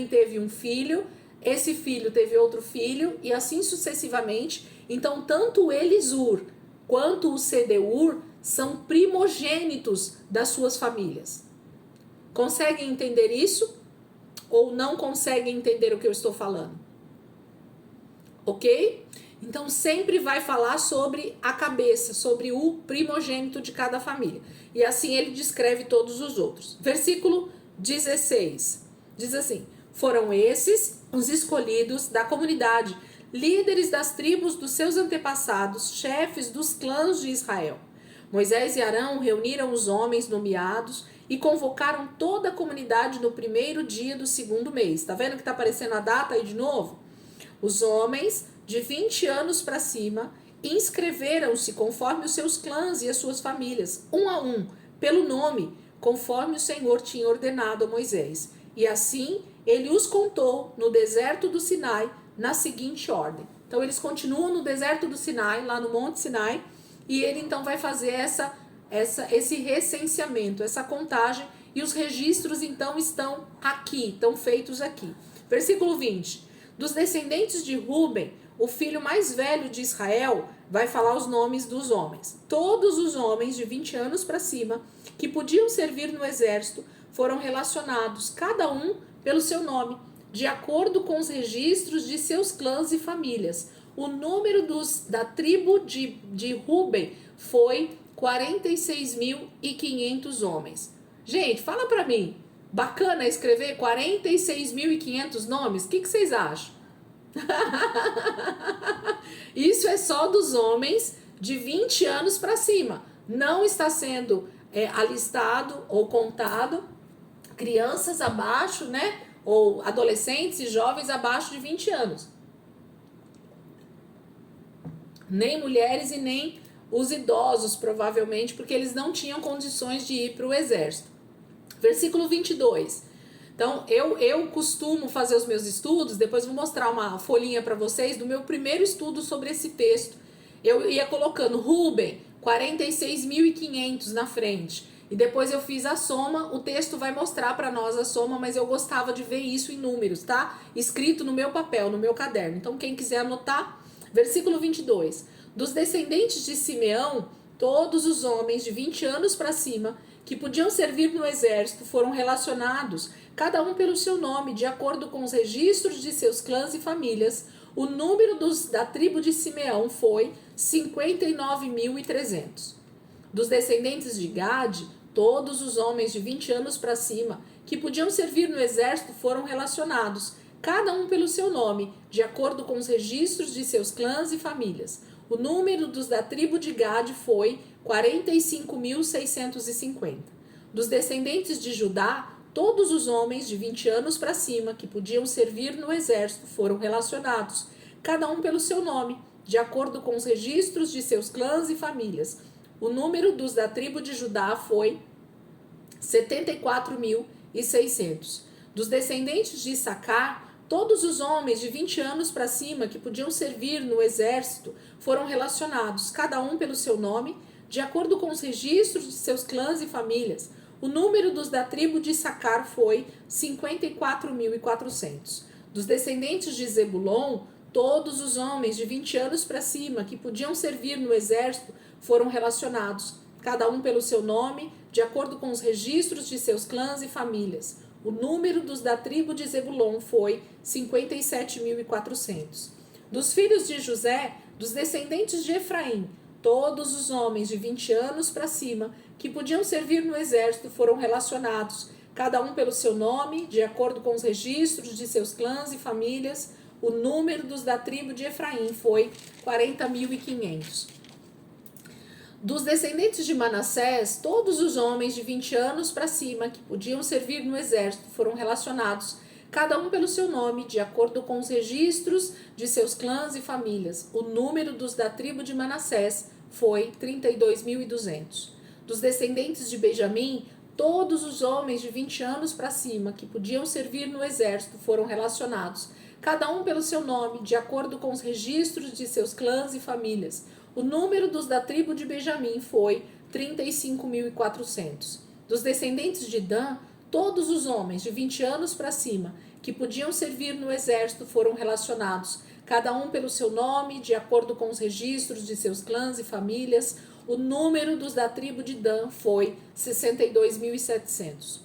teve um filho, esse filho teve outro filho, e assim sucessivamente. Então, tanto o Elisur quanto o Sedeur são primogênitos das suas famílias. Conseguem entender isso? Ou não conseguem entender o que eu estou falando? Ok? Então sempre vai falar sobre a cabeça, sobre o primogênito de cada família. E assim ele descreve todos os outros. Versículo 16. Diz assim: foram esses os escolhidos da comunidade, líderes das tribos dos seus antepassados, chefes dos clãs de Israel. Moisés e Arão reuniram os homens nomeados e convocaram toda a comunidade no primeiro dia do segundo mês. Tá vendo que tá aparecendo a data aí de novo? Os homens de 20 anos para cima inscreveram-se conforme os seus clãs e as suas famílias, um a um, pelo nome, conforme o Senhor tinha ordenado a Moisés. E assim ele os contou no deserto do Sinai, na seguinte ordem. Então eles continuam no deserto do Sinai, lá no Monte Sinai, e ele então vai fazer esse recenseamento, essa contagem, e os registros então estão aqui, estão feitos aqui. Versículo 20. Dos descendentes de Rúben, o filho mais velho de Israel, vai falar os nomes dos homens. Todos os homens de 20 anos para cima que podiam servir no exército foram relacionados, cada um pelo seu nome, de acordo com os registros de seus clãs e famílias. O número da tribo de Rúben foi 46.500 homens. Gente, fala para mim, bacana escrever 46.500 nomes? O que vocês acham? Isso é só dos homens de 20 anos para cima. Não está sendo alistado ou contado crianças abaixo, né? Ou adolescentes e jovens abaixo de 20 anos. Nem mulheres e nem os idosos, provavelmente, porque eles não tinham condições de ir para o exército. Versículo 22. Então, eu costumo fazer os meus estudos, depois vou mostrar uma folhinha para vocês do meu primeiro estudo sobre esse texto. Eu ia colocando Rúben, 46.500 na frente. E depois eu fiz a soma, o texto vai mostrar para nós a soma, mas eu gostava de ver isso em números, tá? Escrito no meu papel, no meu caderno. Então, quem quiser anotar, versículo 22. Dos descendentes de Simeão, todos os homens de 20 anos para cima que podiam servir no exército foram relacionados, cada um pelo seu nome, de acordo com os registros de seus clãs e famílias. O número da tribo de Simeão foi 59.300. Dos descendentes de Gade, todos os homens de 20 anos para cima que podiam servir no exército foram relacionados, cada um pelo seu nome, de acordo com os registros de seus clãs e famílias. O número dos da tribo de Gade foi 45.650. Dos descendentes de Judá, todos os homens de 20 anos para cima que podiam servir no exército foram relacionados, cada um pelo seu nome, de acordo com os registros de seus clãs e famílias. O número dos da tribo de Judá foi 74.600. Dos descendentes de Issacar, todos os homens de 20 anos para cima que podiam servir no exército foram relacionados, cada um pelo seu nome, de acordo com os registros de seus clãs e famílias. O número dos da tribo de Issacar foi 54.400. Dos descendentes de Zebulon, todos os homens de 20 anos para cima que podiam servir no exército foram relacionados, cada um pelo seu nome, de acordo com os registros de seus clãs e famílias. O número dos da tribo de Zebulon foi 57.400. Dos filhos de José, dos descendentes de Efraim, todos os homens de 20 anos para cima que podiam servir no exército foram relacionados, cada um pelo seu nome, de acordo com os registros de seus clãs e famílias. O número dos da tribo de Efraim foi 40.500. Dos descendentes de Manassés, todos os homens de 20 anos para cima que podiam servir no exército foram relacionados, cada um pelo seu nome, de acordo com os registros de seus clãs e famílias. O número dos da tribo de Manassés foi 32.200. Dos descendentes de Benjamim, todos os homens de 20 anos para cima que podiam servir no exército foram relacionados, cada um pelo seu nome, de acordo com os registros de seus clãs e famílias. O número dos da tribo de Benjamim foi 35.400. Dos descendentes de Dan, todos os homens de 20 anos para cima que podiam servir no exército foram relacionados, cada um pelo seu nome, de acordo com os registros de seus clãs e famílias. O número dos da tribo de Dan foi 62.700.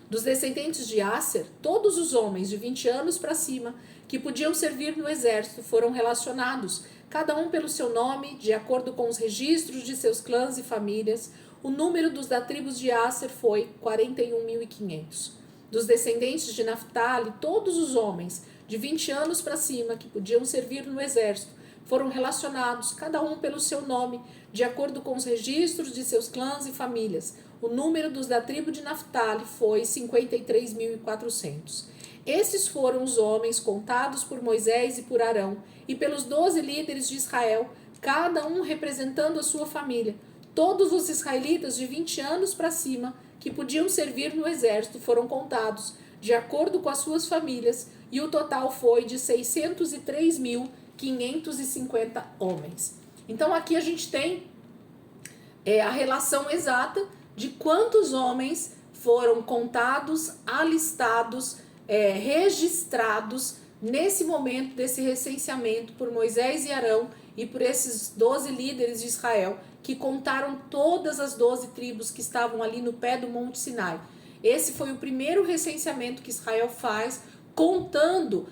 Dos descendentes de Asser, todos os homens de 20 anos para cima que podiam servir no exército foram relacionados, cada um pelo seu nome, de acordo com os registros de seus clãs e famílias. O número dos da tribo de Asser foi 41.500. Dos descendentes de Naftali, todos os homens de 20 anos para cima que podiam servir no exército foram relacionados, cada um pelo seu nome, de acordo com os registros de seus clãs e famílias. O número dos da tribo de Naftali foi 53.400. Esses foram os homens contados por Moisés e por Arão e pelos 12 líderes de Israel, cada um representando a sua família. Todos os israelitas de 20 anos para cima que podiam servir no exército foram contados, de acordo com as suas famílias, e o total foi de 603.550 homens. Então aqui a gente tem a relação exata de quantos homens foram contados, alistados, registrados nesse momento desse recenseamento por Moisés e Arão e por esses 12 líderes de Israel, que contaram todas as 12 tribos que estavam ali no pé do Monte Sinai. Esse foi o primeiro recenseamento que Israel faz, contando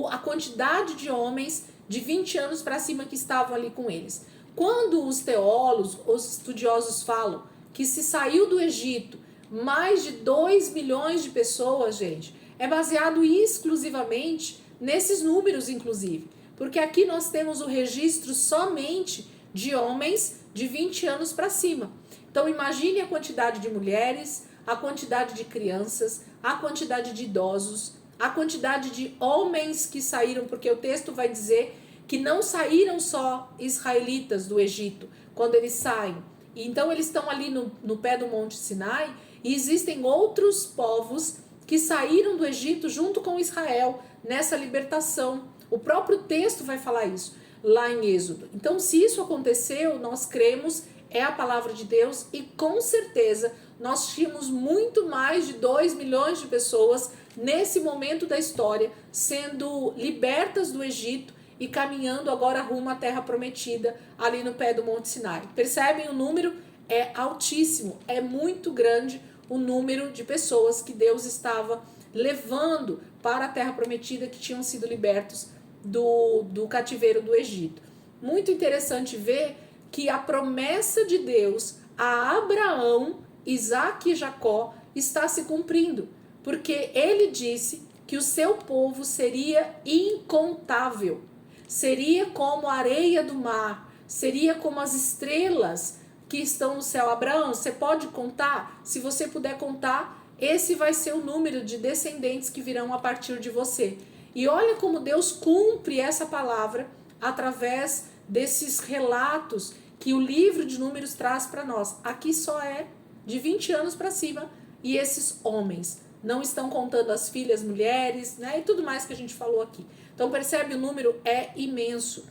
a quantidade de homens de 20 anos para cima que estavam ali com eles. Quando os teólogos, os estudiosos falam que se saiu do Egito mais de 2 milhões de pessoas, gente, é baseado exclusivamente nesses números, inclusive. Porque aqui nós temos o registro somente de homens de 20 anos para cima. Então imagine a quantidade de mulheres, a quantidade de crianças, a quantidade de idosos, a quantidade de homens que saíram, porque o texto vai dizer que não saíram só israelitas do Egito quando eles saem. Então eles estão ali no pé do Monte Sinai e existem outros povos que saíram do Egito junto com Israel nessa libertação. O próprio texto vai falar isso lá em Êxodo. Então, se isso aconteceu, nós cremos, é a palavra de Deus, e com certeza nós tínhamos muito mais de 2 milhões de pessoas nesse momento da história sendo libertas do Egito e caminhando agora rumo à terra prometida ali no pé do Monte Sinai. Percebem? O número é altíssimo, é muito grande o número de pessoas que Deus estava levando para a terra prometida, que tinham sido libertos do cativeiro do Egito. Muito interessante ver que a promessa de Deus a Abraão, Isaque e Jacó está se cumprindo, porque ele disse que o seu povo seria incontável, seria como a areia do mar, seria como as estrelas que estão no céu. Abraão, você pode contar? Se você puder contar, esse vai ser o número de descendentes que virão a partir de você. E olha como Deus cumpre essa palavra através desses relatos que o livro de Números traz para nós. Aqui só é de 20 anos para cima, e esses homens não estão contando as filhas, mulheres, né, e tudo mais que a gente falou aqui. Então percebe, o número é imenso,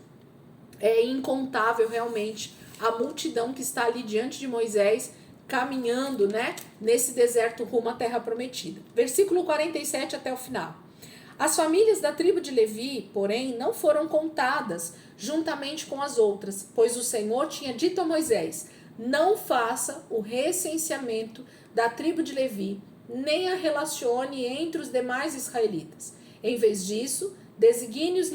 é incontável realmente a multidão que está ali diante de Moisés, caminhando, né, nesse deserto rumo à terra prometida. Versículo 47 até o final. As famílias da tribo de Levi, porém, não foram contadas juntamente com as outras, pois o Senhor tinha dito a Moisés: não faça o recenseamento da tribo de Levi, nem a relacione entre os demais israelitas. Em vez disso, designe os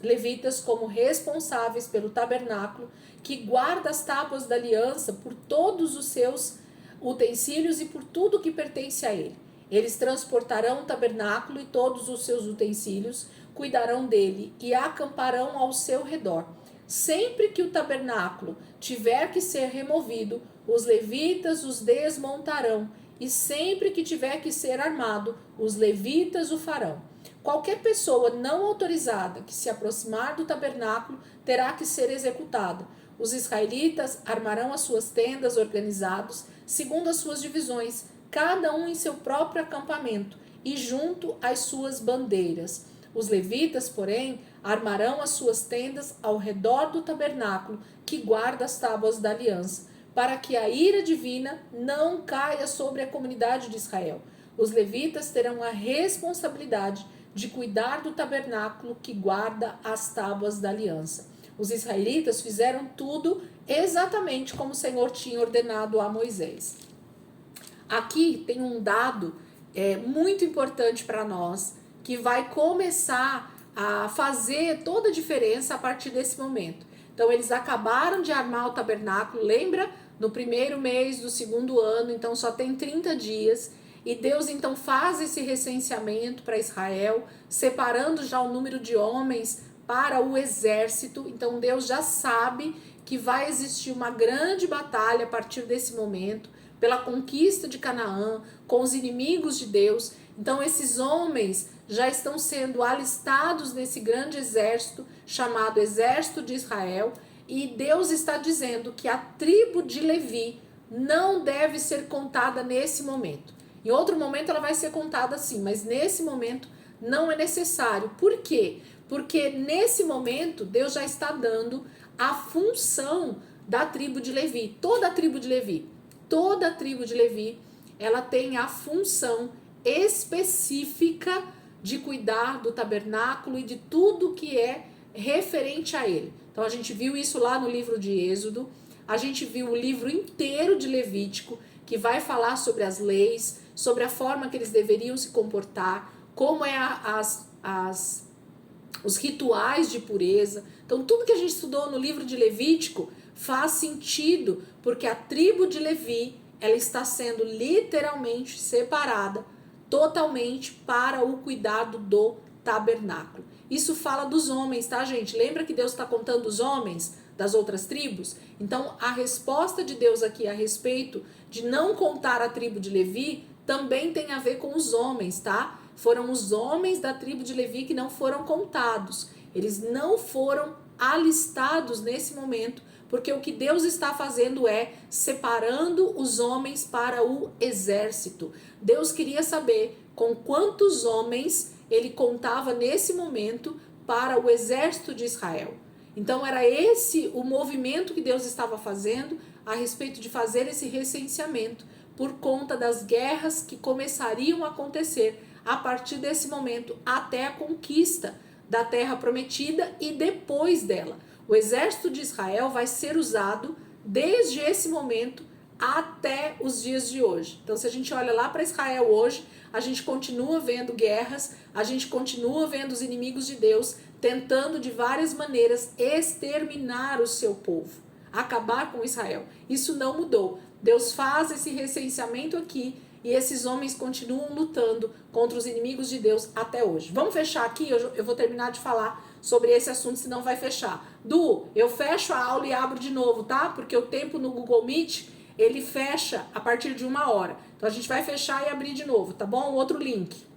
levitas como responsáveis pelo tabernáculo, que guarda as tábuas da aliança por todos os seus utensílios e por tudo que pertence a ele. Eles transportarão o tabernáculo e todos os seus utensílios, cuidarão dele e acamparão ao seu redor. Sempre que o tabernáculo tiver que ser removido, os levitas os desmontarão, e sempre que tiver que ser armado, os levitas o farão. Qualquer pessoa não autorizada que se aproximar do tabernáculo terá que ser executada. Os israelitas armarão as suas tendas organizados segundo as suas divisões, cada um em seu próprio acampamento e junto às suas bandeiras. Os levitas, porém, armarão as suas tendas ao redor do tabernáculo que guarda as tábuas da aliança, para que a ira divina não caia sobre a comunidade de Israel. Os levitas terão a responsabilidade de cuidar do tabernáculo que guarda as tábuas da aliança. Os israelitas fizeram tudo exatamente como o Senhor tinha ordenado a Moisés. Aqui tem um dado muito importante para nós, que vai começar a fazer toda a diferença a partir desse momento. Então, eles acabaram de armar o tabernáculo, lembra? No primeiro mês do segundo ano, então só tem 30 dias. E Deus então faz esse recenseamento para Israel, separando já o número de homens para o exército. Então Deus já sabe que vai existir uma grande batalha a partir desse momento, pela conquista de Canaã, com os inimigos de Deus. Então esses homens já estão sendo alistados nesse grande exército, chamado Exército de Israel, e Deus está dizendo que a tribo de Levi não deve ser contada nesse momento. Em outro momento ela vai ser contada sim, mas nesse momento não é necessário. Por quê? Porque nesse momento Deus já está dando a função da tribo de Levi. Toda a tribo de Levi, ela tem a função específica de cuidar do tabernáculo e de tudo que é referente a ele. Então a gente viu isso lá no livro de Êxodo, a gente viu o livro inteiro de Levítico, que vai falar sobre as leis, sobre a forma que eles deveriam se comportar, como é os rituais de pureza. Então tudo que a gente estudou no livro de Levítico faz sentido, porque a tribo de Levi, ela está sendo literalmente separada totalmente para o cuidado do tabernáculo. Isso fala dos homens, tá, gente? Lembra que Deus está contando os homens das outras tribos? Então, a resposta de Deus aqui a respeito de não contar a tribo de Levi também tem a ver com os homens, tá? Foram os homens da tribo de Levi que não foram contados. Eles não foram alistados nesse momento, porque o que Deus está fazendo é separando os homens para o exército. Deus queria saber com quantos homens ele contava nesse momento para o exército de Israel. Então era esse o movimento que Deus estava fazendo a respeito de fazer esse recenseamento, por conta das guerras que começariam a acontecer a partir desse momento até a conquista da terra prometida e depois dela. O exército de Israel vai ser usado desde esse momento até os dias de hoje. Então, se a gente olha lá para Israel hoje, a gente continua vendo guerras, a gente continua vendo os inimigos de Deus tentando de várias maneiras exterminar o seu povo. acabar com Israel. Isso não mudou. Deus faz esse recenseamento aqui e esses homens continuam lutando contra os inimigos de Deus até hoje. Vamos fechar aqui, eu vou terminar de falar sobre esse assunto, senão vai fechar. Du, eu fecho a aula e abro de novo, tá? Porque o tempo no Google Meet, ele fecha a partir de 1 hora. Então a gente vai fechar e abrir de novo, tá bom? Outro link.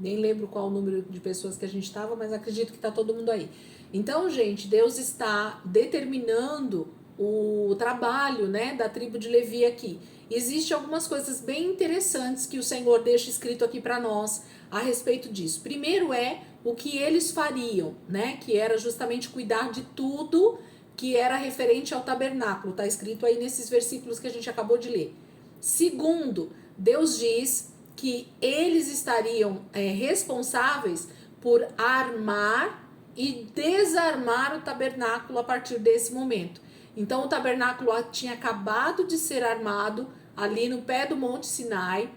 Nem lembro qual o número de pessoas que a gente estava, mas acredito que está todo mundo aí. Então, gente, Deus está determinando o trabalho, né, da tribo de Levi aqui. Existem algumas coisas bem interessantes que o Senhor deixa escrito aqui para nós a respeito disso. Primeiro é o que eles fariam, né, que era justamente cuidar de tudo que era referente ao tabernáculo. Está escrito aí nesses versículos que a gente acabou de ler. Segundo, Deus diz que eles estariam responsáveis por armar e desarmar o tabernáculo a partir desse momento. Então o tabernáculo tinha acabado de ser armado ali no pé do Monte Sinai,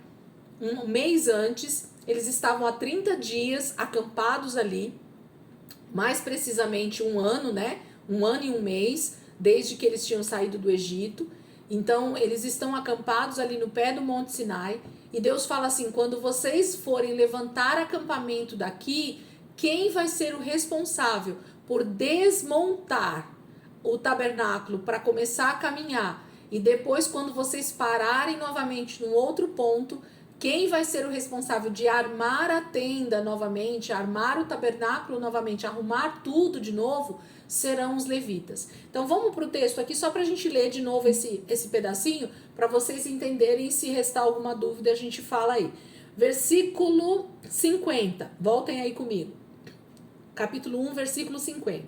um mês antes. Eles estavam há 30 dias acampados ali, mais precisamente 1 ano, né? 1 ano e 1 mês, desde que eles tinham saído do Egito. Então eles estão acampados ali no pé do Monte Sinai. E Deus fala assim, quando vocês forem levantar acampamento daqui, quem vai ser o responsável por desmontar o tabernáculo para começar a caminhar? E depois, quando vocês pararem novamente num outro ponto, quem vai ser o responsável de armar a tenda novamente, armar o tabernáculo novamente, arrumar tudo de novo, serão os levitas. Então vamos para o texto aqui, só para a gente ler de novo esse pedacinho, para vocês entenderem. Se restar alguma dúvida, a gente fala aí. Versículo 50, voltem aí comigo. Capítulo 1, versículo 50.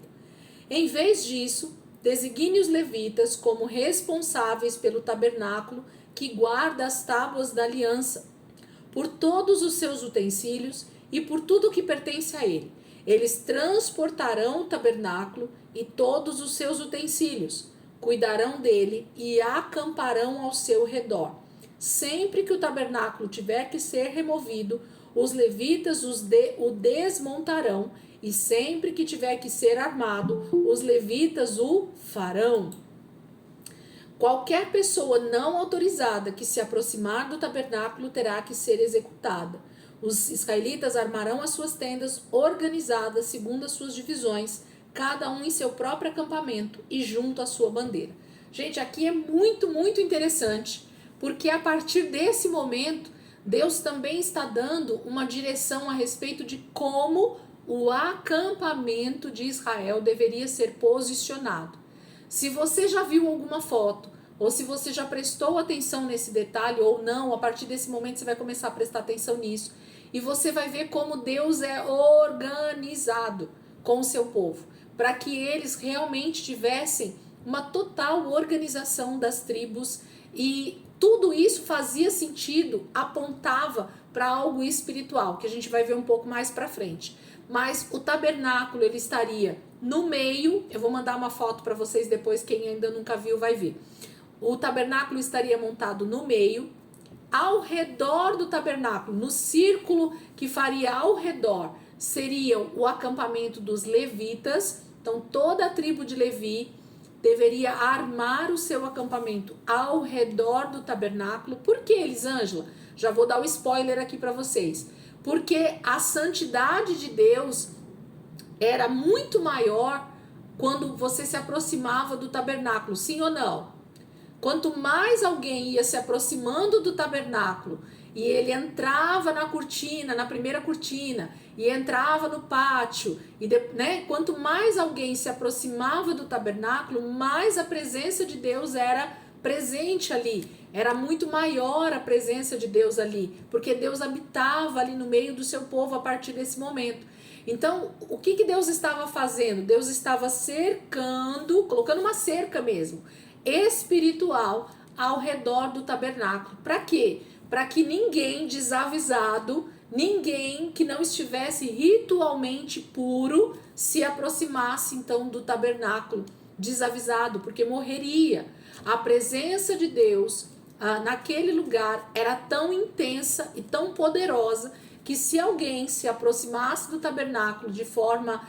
Em vez disso, designe os levitas como responsáveis pelo tabernáculo que guarda as tábuas da aliança, por todos os seus utensílios e por tudo que pertence a ele. Eles transportarão o tabernáculo e todos os seus utensílios, cuidarão dele e acamparão ao seu redor. Sempre que o tabernáculo tiver que ser removido, os levitas o desmontarão, e sempre que tiver que ser armado, os levitas o farão. Qualquer pessoa não autorizada que se aproximar do tabernáculo terá que ser executada. Os israelitas armarão as suas tendas organizadas segundo as suas divisões, cada um em seu próprio acampamento e junto à sua bandeira. Gente, aqui é muito, muito interessante, porque a partir desse momento, Deus também está dando uma direção a respeito de como o acampamento de Israel deveria ser posicionado. Se você já viu alguma foto, ou se você já prestou atenção nesse detalhe ou não, a partir desse momento você vai começar a prestar atenção nisso. E você vai ver como Deus é organizado com o seu povo, para que eles realmente tivessem uma total organização das tribos, e tudo isso fazia sentido, apontava para algo espiritual, que a gente vai ver um pouco mais para frente. Mas o tabernáculo, ele estaria no meio. Eu vou mandar uma foto para vocês depois, quem ainda nunca viu vai ver. O tabernáculo estaria montado no meio. Ao redor do tabernáculo, no círculo que faria ao redor, seria o acampamento dos levitas. Então toda a tribo de Levi deveria armar o seu acampamento ao redor do tabernáculo. Por que, Elisângela? Já vou dar o spoiler aqui para vocês. Porque a santidade de Deus era muito maior quando você se aproximava do tabernáculo, sim ou não? Quanto mais alguém ia se aproximando do tabernáculo e ele entrava na cortina, na primeira cortina, e entrava no pátio, né? Quanto mais alguém se aproximava do tabernáculo, mais a presença de Deus era presente ali. Era muito maior a presença de Deus ali, porque Deus habitava ali no meio do seu povo a partir desse momento. Então, o que Deus estava fazendo? Deus estava cercando, colocando uma cerca mesmo, espiritual ao redor do tabernáculo. Para quê? Para que ninguém desavisado, ninguém que não estivesse ritualmente puro, se aproximasse então do tabernáculo desavisado, porque morreria. A presença de Deus naquele lugar era tão intensa e tão poderosa que se alguém se aproximasse do tabernáculo de forma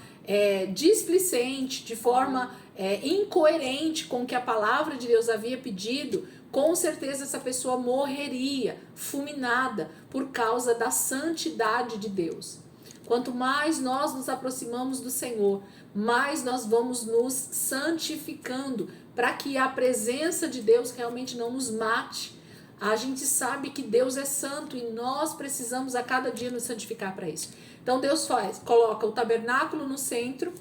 displicente, de forma incoerente com o que a palavra de Deus havia pedido, com certeza essa pessoa morreria fulminada por causa da santidade de Deus. Quanto mais nós nos aproximamos do Senhor, mais nós vamos nos santificando para que a presença de Deus realmente não nos mate. A gente sabe que Deus é santo e nós precisamos a cada dia nos santificar para isso. Então Deus coloca o tabernáculo no centro,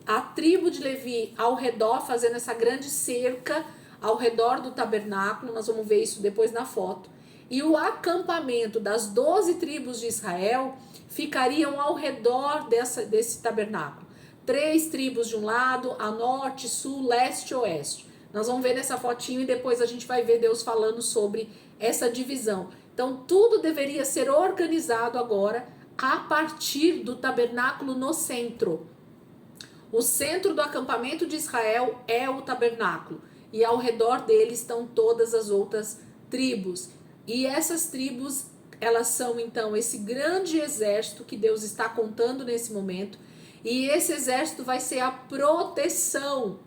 a tribo de Levi ao redor, fazendo essa grande cerca ao redor do tabernáculo. Nós vamos ver isso depois na foto. E o acampamento das 12 tribos de Israel ficariam ao redor desse tabernáculo. 3 tribos de um lado, a norte, sul, leste e oeste. Nós vamos ver nessa fotinho e depois a gente vai ver Deus falando sobre essa divisão. Então tudo deveria ser organizado agora a partir do tabernáculo no centro. O centro do acampamento de Israel é o tabernáculo e ao redor dele estão todas as outras tribos. E essas tribos, elas são então esse grande exército que Deus está contando nesse momento. E esse exército vai ser a proteção,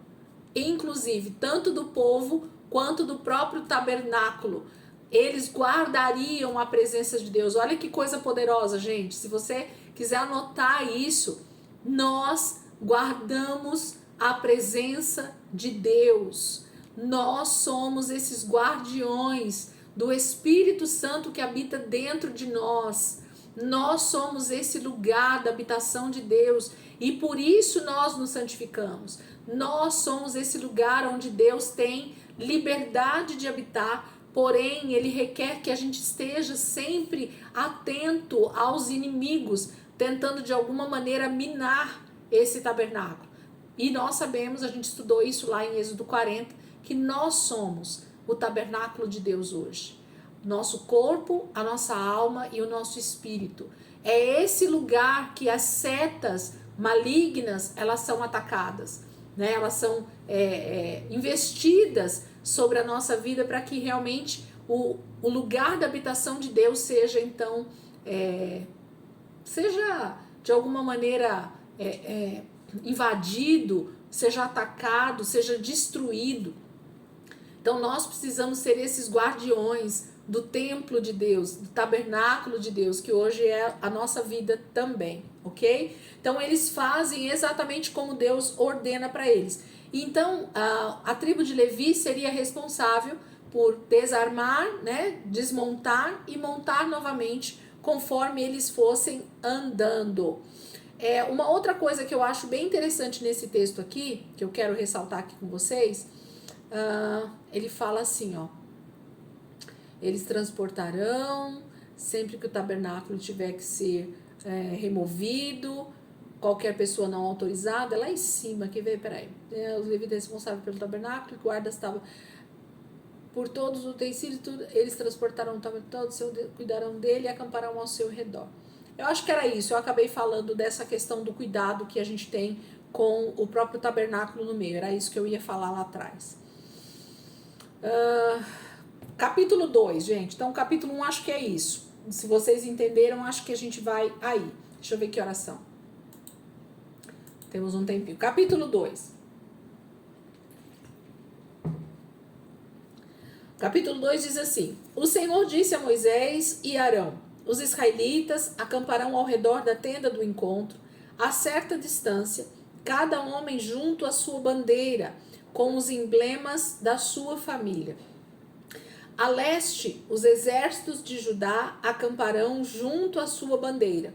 inclusive, tanto do povo quanto do próprio tabernáculo. Eles guardariam a presença de Deus. Olha que coisa poderosa, gente. Se você quiser anotar isso, nós guardamos a presença de Deus. Nós somos esses guardiões do Espírito Santo que habita dentro de nós. Nós somos esse lugar da habitação de Deus e por isso nós nos santificamos. Nós somos esse lugar onde Deus tem liberdade de habitar, porém Ele requer que a gente esteja sempre atento aos inimigos, tentando de alguma maneira minar esse tabernáculo. E nós sabemos, a gente estudou isso lá em Êxodo 40, que nós somos o tabernáculo de Deus hoje. Nosso corpo, a nossa alma e o nosso espírito. É esse lugar que as setas malignas, elas são atacadas, né? Elas são investidas sobre a nossa vida para que realmente o lugar da habitação de Deus seja então, seja de alguma maneira invadido, seja atacado, seja destruído. Então nós precisamos ser esses guardiões do templo de Deus, do tabernáculo de Deus, que hoje é a nossa vida também, ok? Então eles fazem exatamente como Deus ordena para eles. Então a tribo de Levi seria responsável por desarmar, né, desmontar e montar novamente conforme eles fossem andando. Uma outra coisa que eu acho bem interessante nesse texto aqui, que eu quero ressaltar aqui com vocês, ele fala assim, ó: eles transportarão sempre que o tabernáculo tiver que ser removido, qualquer pessoa não autorizada. Lá em cima, que veio, peraí, os levitas responsáveis pelo tabernáculo, guardas estavam por todos os utensílios, tudo, eles transportarão o tabernáculo todo, cuidarão dele e acamparão ao seu redor. Eu acho que era isso. Eu acabei falando dessa questão do cuidado que a gente tem com o próprio tabernáculo no meio. Era isso que eu ia falar lá atrás. Capítulo 2, gente. Então, capítulo 1 acho que é isso. Se vocês entenderam, acho que a gente vai aí. Deixa eu ver que horas são. Temos um tempinho. Capítulo 2. Capítulo 2 diz assim: o Senhor disse a Moisés e Arão: os israelitas acamparão ao redor da tenda do encontro, a certa distância, cada homem junto à sua bandeira, com os emblemas da sua família. A leste, os exércitos de Judá acamparão junto à sua bandeira.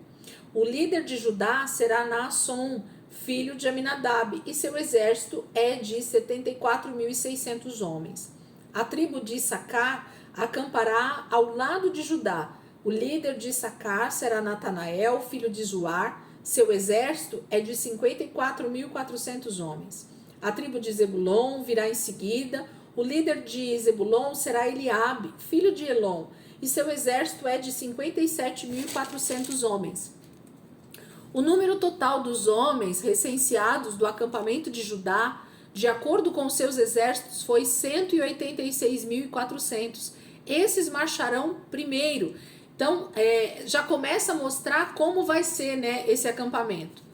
O líder de Judá será Naasson, filho de Aminadab, e seu exército é de 74.600 homens. A tribo de Issacar acampará ao lado de Judá. O líder de Issacar será Natanael, filho de Zuar. Seu exército é de 54.400 homens. A tribo de Zebulon virá em seguida. O líder de Zebulon será Eliabe, filho de Elon, e seu exército é de 57.400 homens. O número total dos homens recenseados do acampamento de Judá, de acordo com seus exércitos, foi 186.400. Esses marcharão primeiro. Então, já começa a mostrar como vai ser, né, esse acampamento.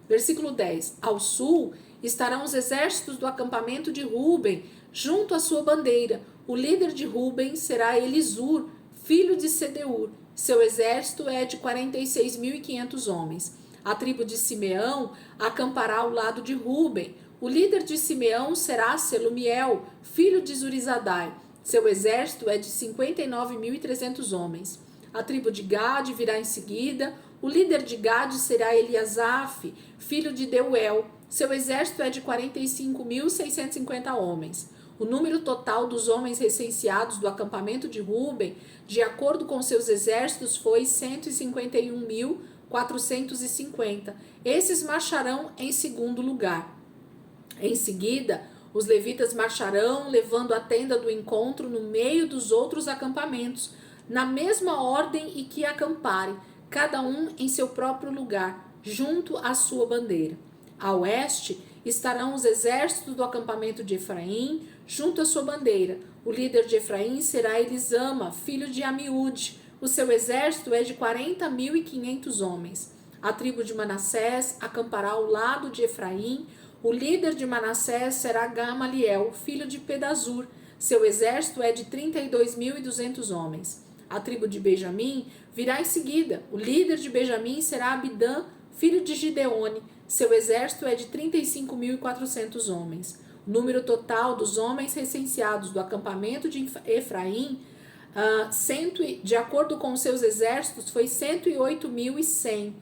Versículo 10. Ao sul estarão os exércitos do acampamento de Ruben, junto à sua bandeira. O líder de Ruben será Elisur, filho de Sedeur. Seu exército é de 46.500 homens. A tribo de Simeão acampará ao lado de Ruben. O líder de Simeão será Selumiel, filho de Zurizadai. Seu exército é de 59.300 homens. A tribo de Gade virá em seguida. O líder de Gade será Eliasaf, filho de Deuel. Seu exército é de 45.650 homens. O número total dos homens recenseados do acampamento de Ruben, de acordo com seus exércitos, foi 151.450. Esses marcharão em segundo lugar. Em seguida, os levitas marcharão, levando a tenda do encontro no meio dos outros acampamentos, na mesma ordem em que acamparem, cada um em seu próprio lugar, junto à sua bandeira. A oeste estarão os exércitos do acampamento de Efraim, junto à sua bandeira. O líder de Efraim será Elisama, filho de Amiúde. O seu exército é de 40.500 homens. A tribo de Manassés acampará ao lado de Efraim. O líder de Manassés será Gamaliel, filho de Pedazur. Seu exército é de 32.200 homens. A tribo de Benjamim virá em seguida. O líder de Benjamim será Abidã, filho de Gideone. Seu exército é de 35.400 homens. O número total dos homens recenseados do acampamento de Efraim, de acordo com seus exércitos, foi 108.100.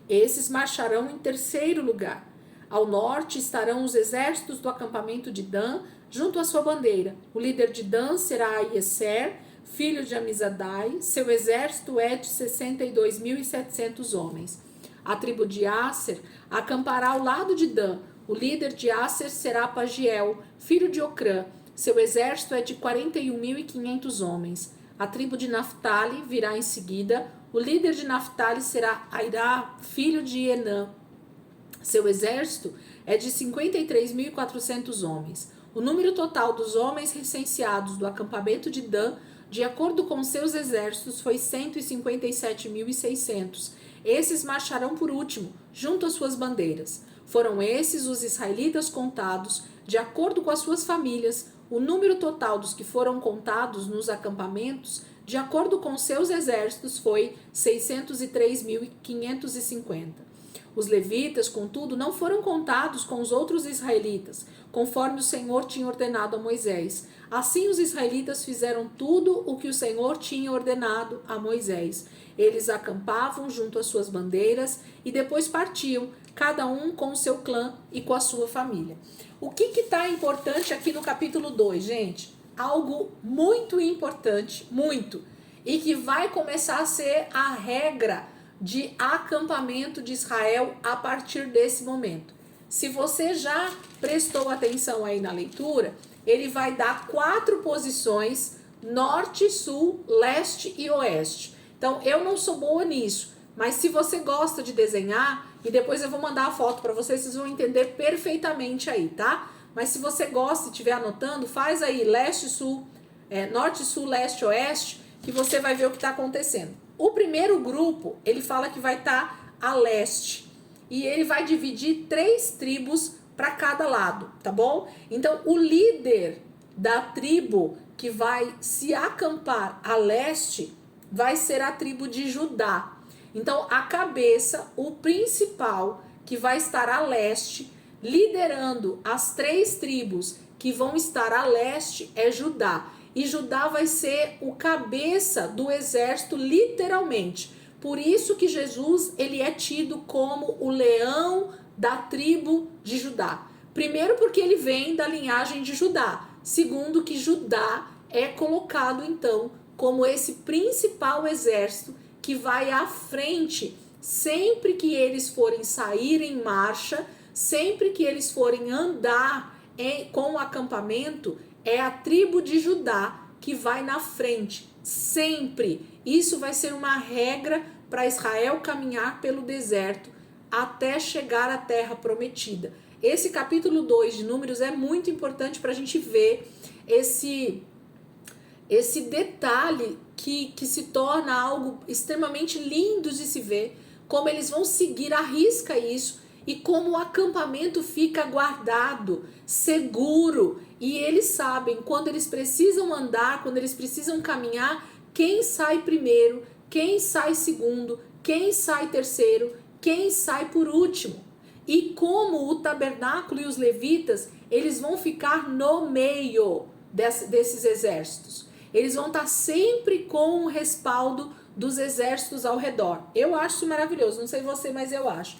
Esses marcharão em terceiro lugar. Ao norte estarão os exércitos do acampamento de Dan, junto à sua bandeira. O líder de Dan será Ieser, filho de Amizadai. Seu exército é de 62.700 homens. A tribo de Aser acampará ao lado de Dan. O líder de Aser será Pagiel, filho de Ocrã. Seu exército é de 41.500 homens. A tribo de Naphtali virá em seguida. O líder de Naphtali será Airá, filho de Enã. Seu exército é de 53.400 homens. O número total dos homens recenseados do acampamento de Dan, de acordo com seus exércitos, foi 157.600. Esses marcharão por último, junto às suas bandeiras. Foram esses os israelitas contados, de acordo com as suas famílias. O número total dos que foram contados nos acampamentos, de acordo com seus exércitos, foi 603.550. Os levitas, contudo, não foram contados com os outros israelitas, conforme o Senhor tinha ordenado a Moisés. Assim os israelitas fizeram tudo o que o Senhor tinha ordenado a Moisés. Eles acampavam junto às suas bandeiras e depois partiam, cada um com o seu clã e com a sua família. O que está importante aqui no capítulo 2, gente? Algo muito importante, muito, e que vai começar a ser a regra de acampamento de Israel a partir desse momento. Se você já prestou atenção aí na leitura, ele vai dar 4 posições: norte, sul, leste e oeste. Então, eu não sou boa nisso, mas se você gosta de desenhar, e depois eu vou mandar a foto para vocês, vocês vão entender perfeitamente aí, tá? Mas se você gosta e estiver anotando, faz aí leste, sul, norte, sul, leste, oeste, que você vai ver o que está acontecendo. O primeiro grupo, ele fala que vai estar a leste, e ele vai dividir 3 tribos para cada lado, tá bom? Então, o líder da tribo que vai se acampar a leste vai ser a tribo de Judá. Então, a cabeça, o principal, que vai estar a leste, liderando as 3 tribos que vão estar a leste, é Judá. E Judá vai ser o cabeça do exército, literalmente. Por isso que Jesus, ele é tido como o leão da tribo de Judá. Primeiro, porque ele vem da linhagem de Judá. Segundo, que Judá é colocado, então, como esse principal exército que vai à frente sempre que eles forem sair em marcha, sempre que eles forem andar com o acampamento, é a tribo de Judá que vai na frente, sempre. Isso vai ser uma regra para Israel caminhar pelo deserto até chegar à terra prometida. Esse capítulo 2 de Números é muito importante para a gente ver esse detalhe que se torna algo extremamente lindo de se ver, como eles vão seguir à risca isso e como o acampamento fica guardado, seguro, e eles sabem quando eles precisam andar, quando eles precisam caminhar, quem sai primeiro, quem sai segundo, quem sai terceiro, quem sai por último. E como o tabernáculo e os levitas, eles vão ficar no meio desses exércitos. Eles vão estar sempre com o respaldo dos exércitos ao redor. Eu acho isso maravilhoso, não sei você, mas eu acho.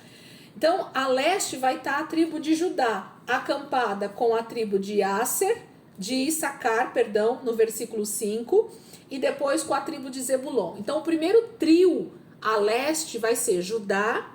Então, a leste vai estar a tribo de Judá, acampada com a tribo de Asser, de Issacar, perdão, no versículo 5, e depois com a tribo de Zebulon. Então, o primeiro trio a leste vai ser Judá,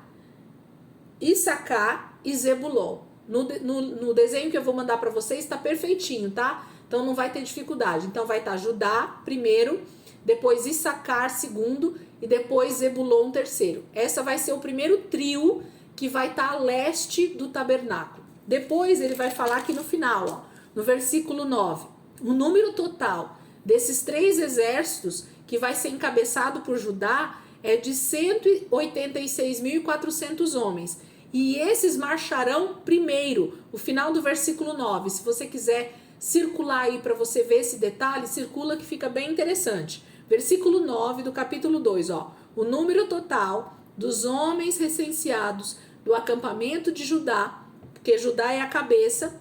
Issacar e Zebulon. No desenho que eu vou mandar para vocês está perfeitinho, tá? Então não vai ter dificuldade. Então vai estar Judá primeiro, depois Issacar segundo e depois Zebulon terceiro. Essa vai ser o primeiro trio que vai estar a leste do tabernáculo. Depois ele vai falar aqui no final, ó, no versículo 9, o número total desses 3 exércitos que vai ser encabeçado por Judá é de 186.400 homens. E esses marcharão primeiro, o final do versículo 9. Se você quiser circular aí para você ver esse detalhe, circula que fica bem interessante. Versículo 9 do capítulo 2, ó. O número total dos homens recenseados do acampamento de Judá, porque Judá é a cabeça,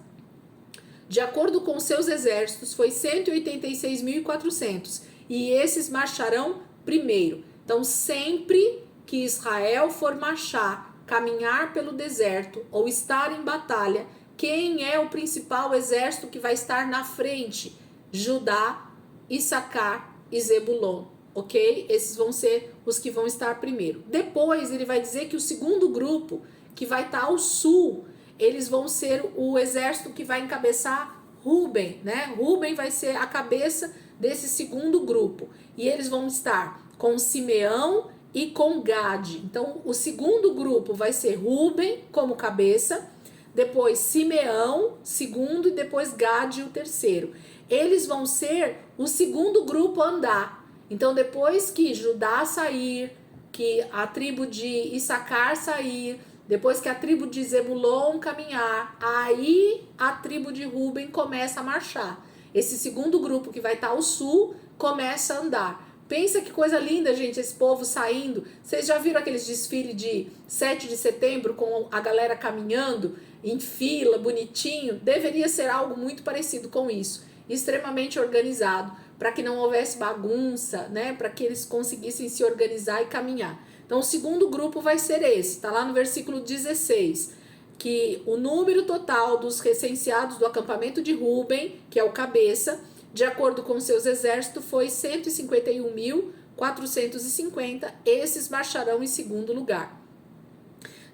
de acordo com seus exércitos, foi 186.400. E esses marcharão primeiro. Então, sempre que Israel for marchar, caminhar pelo deserto ou estar em batalha, quem é o principal exército que vai estar na frente? Judá, Issacar e Zebulon, ok? Esses vão ser os que vão estar primeiro. Depois ele vai dizer que o segundo grupo, que vai estar ao sul, eles vão ser o exército que vai encabeçar Ruben, né? Ruben vai ser a cabeça desse segundo grupo. E eles vão estar com Simeão e com Gade. Então, o segundo grupo vai ser Ruben como cabeça, depois Simeão, segundo, e depois Gade, o terceiro. Eles vão ser o segundo grupo a andar. Então, depois que Judá sair, que a tribo de Issacar sair, depois que a tribo de Zebulon caminhar, aí a tribo de Ruben começa a marchar. Esse segundo grupo que vai estar ao sul começa a andar. Pensa que coisa linda, gente, esse povo saindo. Vocês já viram aqueles desfiles de 7 de setembro com a galera caminhando em fila, bonitinho? Deveria ser algo muito parecido com isso. Extremamente organizado, para que não houvesse bagunça, né? Para que eles conseguissem se organizar e caminhar. Então, o segundo grupo vai ser esse. Está lá no versículo 16. Que o número total dos recenseados do acampamento de Ruben, que é o cabeça, de acordo com seus exércitos, foi 151.450. Esses marcharão em segundo lugar.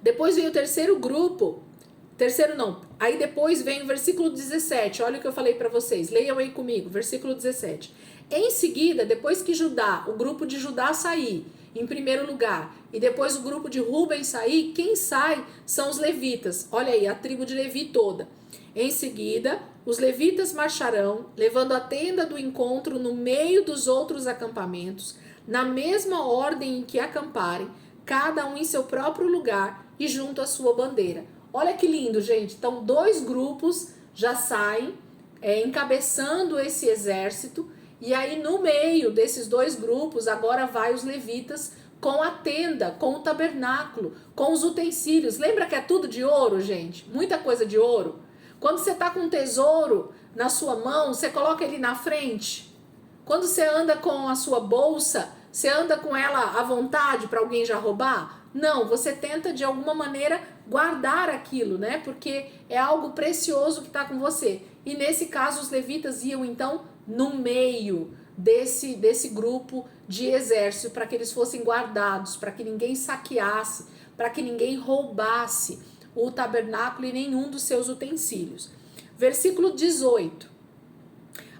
Depois vem o terceiro grupo. Terceiro não. Aí depois vem o versículo 17. Olha o que eu falei para vocês. Leiam aí comigo. Versículo 17. Em seguida, depois que Judá, o grupo de Judá sair em primeiro lugar, e depois o grupo de Ruben sair, quem sai são os levitas. Olha aí, a tribo de Levi toda. Em seguida, os levitas marcharão, levando a tenda do encontro no meio dos outros acampamentos, na mesma ordem em que acamparem, cada um em seu próprio lugar e junto à sua bandeira. Olha que lindo, gente. Então, 2 grupos já saem encabeçando esse exército, E aí no meio desses dois grupos agora vai os levitas com a tenda, com o tabernáculo, com os utensílios. Lembra que é tudo de ouro, gente? Muita coisa de ouro. Quando você tá com um tesouro na sua mão, você coloca ele na frente. Quando você anda com a sua bolsa, você anda com ela à vontade para alguém já roubar? Não, você tenta de alguma maneira guardar aquilo, né? Porque é algo precioso que está com você. E nesse caso os levitas iam então no meio desse grupo de exército para que eles fossem guardados, para que ninguém saqueasse, para que ninguém roubasse o tabernáculo e nenhum dos seus utensílios. Versículo 18.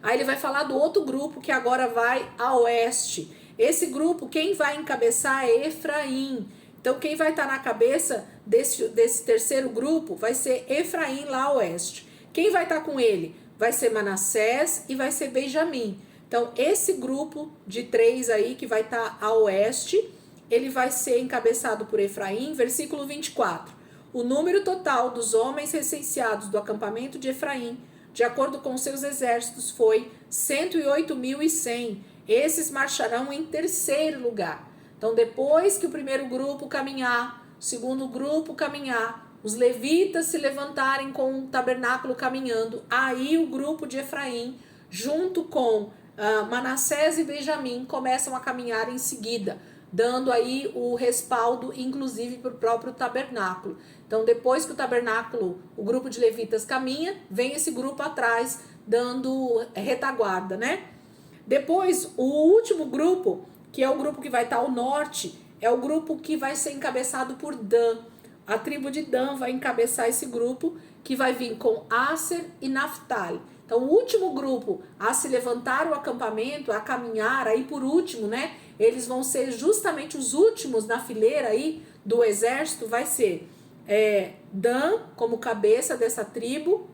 Aí ele vai falar do outro grupo que agora vai a oeste. Esse grupo, quem vai encabeçar é Efraim. Então, quem vai estar na cabeça desse terceiro grupo vai ser Efraim lá a oeste. Quem vai estar com ele? Vai ser Manassés e vai ser Benjamim. Então, esse grupo de 3 aí que vai estar a oeste, ele vai ser encabeçado por Efraim. Versículo 24. O número total dos homens recenseados do acampamento de Efraim, de acordo com seus exércitos, foi 108.100. Esses marcharão em terceiro lugar. Então, depois que o primeiro grupo caminhar, o segundo grupo caminhar, os levitas se levantarem com o tabernáculo caminhando, aí o grupo de Efraim, junto com Manassés e Benjamim, começam a caminhar em seguida, dando aí o respaldo, inclusive, para o próprio tabernáculo. Então, depois que o tabernáculo, o grupo de levitas caminha, vem esse grupo atrás, dando retaguarda, né? Depois, o último grupo, que é o grupo que vai estar ao norte, é o grupo que vai ser encabeçado por Dan. A tribo de Dan vai encabeçar esse grupo, que vai vir com Aser e Naftali. Então, o último grupo a se levantar o acampamento, a caminhar, aí por último, né? Eles vão ser justamente os últimos na fileira aí do exército, vai ser Dan como cabeça dessa tribo,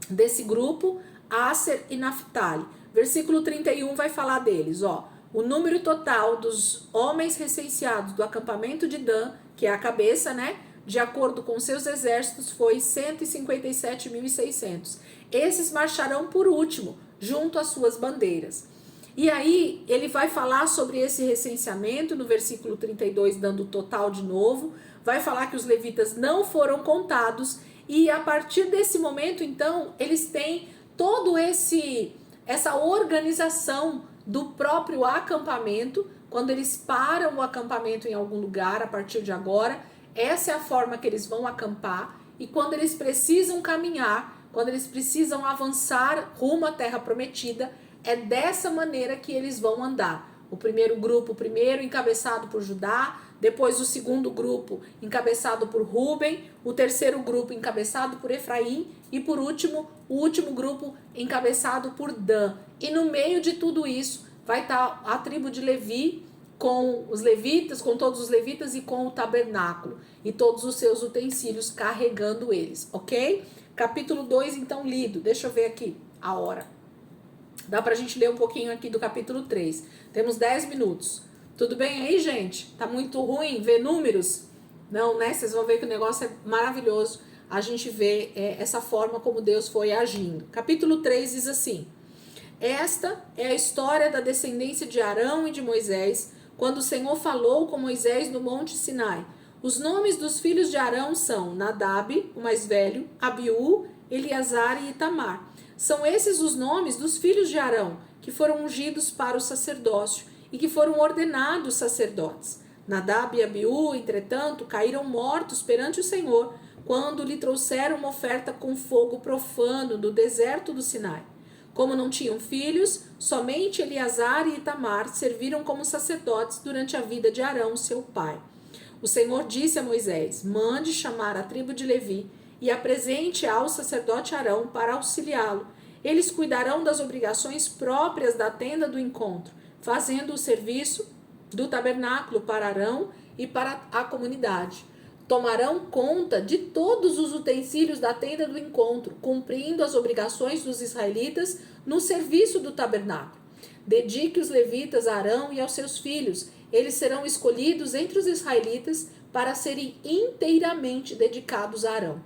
desse grupo, Aser e Naftali. Versículo 31 vai falar deles, ó. O número total dos homens recenseados do acampamento de Dan, que é a cabeça, né? De acordo com seus exércitos, foi 157.600. Esses marcharão por último, junto às suas bandeiras. E aí, ele vai falar sobre esse recenseamento no versículo 32, dando o total de novo. Vai falar que os levitas não foram contados. E a partir desse momento, então, eles têm todo essa organização do próprio acampamento. Quando eles param o acampamento em algum lugar, a partir de agora, essa é a forma que eles vão acampar. E quando eles precisam caminhar, quando eles precisam avançar rumo à terra prometida, é dessa maneira que eles vão andar. O primeiro grupo, primeiro encabeçado por Judá, depois o segundo grupo encabeçado por Ruben, o terceiro grupo encabeçado por Efraim e por último, o último grupo encabeçado por Dan. E no meio de tudo isso vai estar a tribo de Levi com os levitas, com todos os levitas e com o tabernáculo e todos os seus utensílios carregando eles, ok? Capítulo 2 então lido, deixa eu ver aqui a hora. Dá pra gente ler um pouquinho aqui do capítulo 3. Temos 10 minutos. Tudo bem aí, gente? Tá muito ruim ver números? Não, né? Vocês vão ver que o negócio é maravilhoso. A gente vê essa forma como Deus foi agindo. Capítulo 3 diz assim: esta é a história da descendência de Arão e de Moisés, quando o Senhor falou com Moisés no Monte Sinai. Os nomes dos filhos de Arão são Nadab, o mais velho, Abiú, Eleazar e Itamar. São esses os nomes dos filhos de Arão, que foram ungidos para o sacerdócio e que foram ordenados sacerdotes. Nadab e Abiú, entretanto, caíram mortos perante o Senhor, quando lhe trouxeram uma oferta com fogo profano do deserto do Sinai. Como não tinham filhos, somente Eleazar e Itamar serviram como sacerdotes durante a vida de Arão, seu pai. O Senhor disse a Moisés: mande chamar a tribo de Levi e apresente ao sacerdote Arão para auxiliá-lo. Eles cuidarão das obrigações próprias da tenda do encontro, fazendo o serviço do tabernáculo para Arão e para a comunidade. Tomarão conta de todos os utensílios da tenda do encontro, cumprindo as obrigações dos israelitas no serviço do tabernáculo. Dedique os levitas a Arão e aos seus filhos. Eles serão escolhidos entre os israelitas para serem inteiramente dedicados a Arão.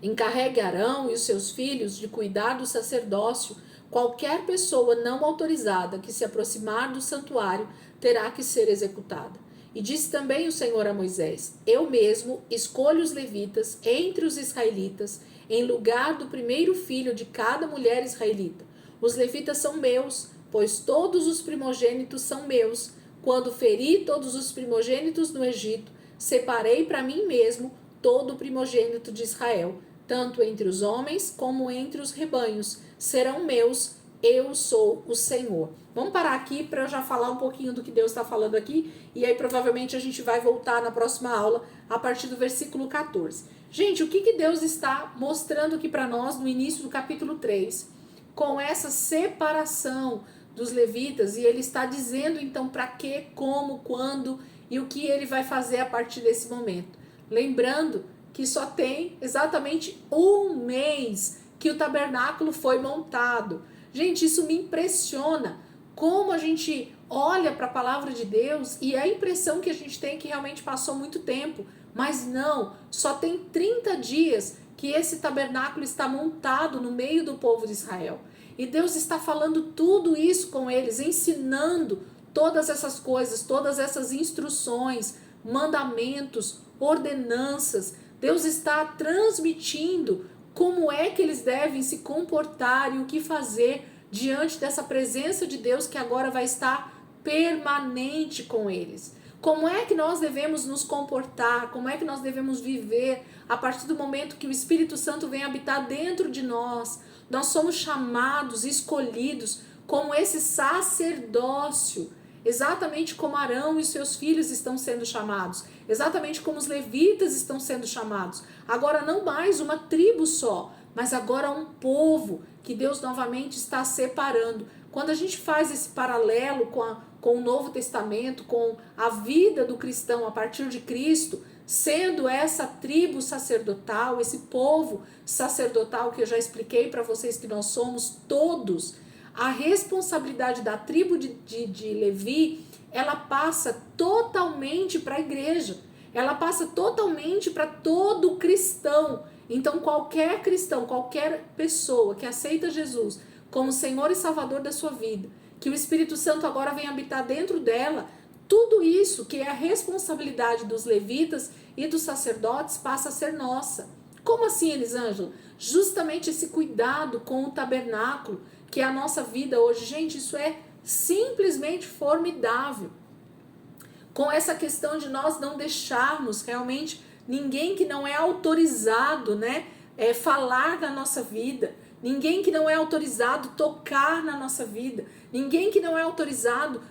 Encarregue Arão e os seus filhos de cuidar do sacerdócio, qualquer pessoa não autorizada que se aproximar do santuário terá que ser executada. E disse também o Senhor a Moisés: eu mesmo escolho os levitas entre os israelitas, em lugar do primeiro filho de cada mulher israelita. Os levitas são meus, pois todos os primogênitos são meus. Quando feri todos os primogênitos no Egito, separei para mim mesmo todo o primogênito de Israel, tanto entre os homens como entre os rebanhos. Serão meus, eu sou o Senhor. Vamos parar aqui para eu já falar um pouquinho do que Deus está falando aqui, e aí provavelmente a gente vai voltar na próxima aula a partir do versículo 14. Gente, o que Deus está mostrando aqui para nós no início do capítulo 3, com essa separação dos levitas, e ele está dizendo então para que, como, quando e o que ele vai fazer a partir desse momento. Lembrando que só tem exatamente um mês que o tabernáculo foi montado. Gente, isso me impressiona, como a gente olha para a palavra de Deus e a impressão que a gente tem que realmente passou muito tempo, mas não, só tem 30 dias que esse tabernáculo está montado no meio do povo de Israel. E Deus está falando tudo isso com eles, ensinando todas essas coisas, todas essas instruções, mandamentos, ordenanças. Deus está transmitindo como é que eles devem se comportar e o que fazer diante dessa presença de Deus que agora vai estar permanente com eles. Como é que nós devemos nos comportar, como é que nós devemos viver a partir do momento que o Espírito Santo vem habitar dentro de nós. Nós somos chamados, escolhidos como esse sacerdócio, exatamente como Arão e seus filhos estão sendo chamados, exatamente como os levitas estão sendo chamados. Agora não mais uma tribo só, mas agora um povo que Deus novamente está separando. Quando a gente faz esse paralelo com o Novo Testamento, com a vida do cristão a partir de Cristo, sendo essa tribo sacerdotal, esse povo sacerdotal que eu já expliquei para vocês que nós somos todos, a responsabilidade da tribo de Levi, ela passa totalmente para a igreja, ela passa totalmente para todo cristão. Então qualquer cristão, qualquer pessoa que aceita Jesus como Senhor e Salvador da sua vida, que o Espírito Santo agora vem habitar dentro dela, tudo isso que é a responsabilidade dos levitas e dos sacerdotes passa a ser nossa. Como assim, Elisângela? Justamente esse cuidado com o tabernáculo, que é a nossa vida hoje. Gente, isso é simplesmente formidável. Com essa questão de nós não deixarmos realmente ninguém que não é autorizado, né, falar na nossa vida, ninguém que não é autorizado tocar na nossa vida, ninguém que não é autorizado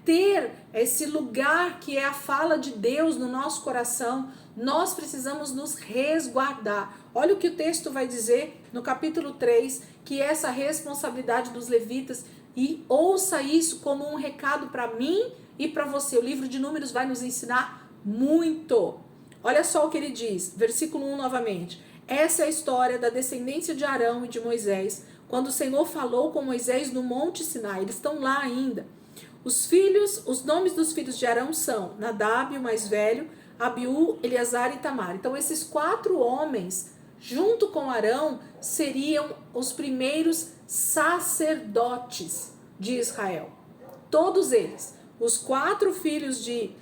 ter esse lugar que é a fala de Deus no nosso coração. Nós precisamos nos resguardar. Olha o que o texto vai dizer no capítulo 3, que é essa responsabilidade dos levitas, e ouça isso como um recado para mim e para você. O livro de Números vai nos ensinar muito. Olha só o que ele diz, versículo 1 novamente. Essa é a história da descendência de Arão e de Moisés, quando o Senhor falou com Moisés no Monte Sinai. Eles estão lá ainda. Os nomes dos filhos de Arão são Nadab, o mais velho, Abiú, Eleazar e Itamar. Então esses 4 homens, junto com Arão, seriam os primeiros sacerdotes de Israel. Todos eles, os 4 filhos de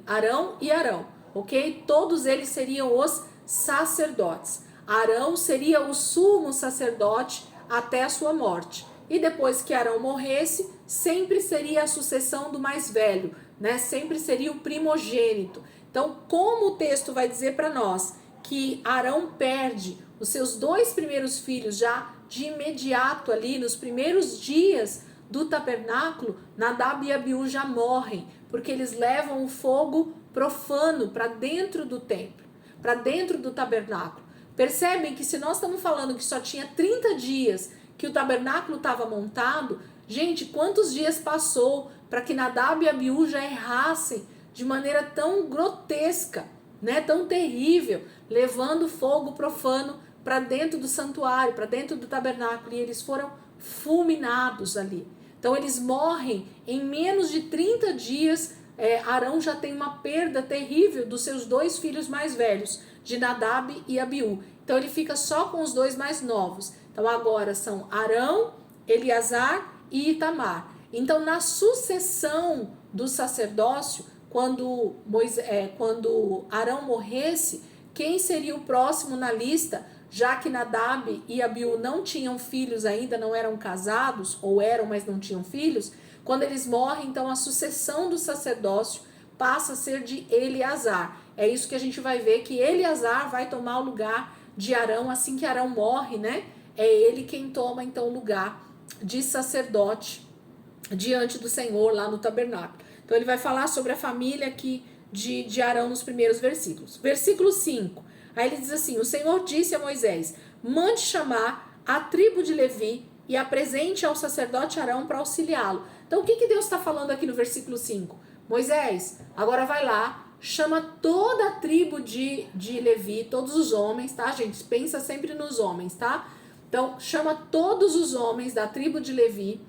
Arão e Arão, ok? Todos eles seriam os sacerdotes. Arão seria o sumo sacerdote até a sua morte. E depois que Arão morresse, sempre seria a sucessão do mais velho, né? Sempre seria o primogênito. Então, como o texto vai dizer para nós que Arão perde os seus 2 primeiros filhos já de imediato ali, nos primeiros dias do tabernáculo, Nadab e Abiú já morrem, porque eles levam o fogo profano para dentro do templo, para dentro do tabernáculo. Percebem que se nós estamos falando que só tinha 30 dias que o tabernáculo estava montado, gente, quantos dias passou para que Nadab e Abiú já errassem de maneira tão grotesca, né, tão terrível, levando fogo profano para dentro do santuário, para dentro do tabernáculo, e eles foram fulminados ali. Então eles morrem em menos de 30 dias. Arão já tem uma perda terrível dos seus 2 filhos mais velhos, de Nadab e Abiú. Então ele fica só com os 2 mais novos. Então agora são Arão, Eleazar e Itamar. Então na sucessão do sacerdócio, quando Arão morresse, quem seria o próximo na lista, já que Nadab e Abiú não tinham filhos ainda, não eram casados, ou eram, mas não tinham filhos, quando eles morrem, então a sucessão do sacerdócio passa a ser de Eleazar. É isso que a gente vai ver, que Eleazar vai tomar o lugar de Arão, assim que Arão morre, né? É ele quem toma então o lugar de sacerdote diante do Senhor lá no tabernáculo. Então ele vai falar sobre a família aqui de Arão nos primeiros versículos. Versículo 5, aí ele diz assim: o Senhor disse a Moisés, mande chamar a tribo de Levi e apresente ao sacerdote Arão para auxiliá-lo. Então o que Deus está falando aqui no versículo 5? Moisés, agora vai lá, chama toda a tribo de Levi, todos os homens, tá, gente? Pensa sempre nos homens, tá? Então, chama todos os homens da tribo de Levi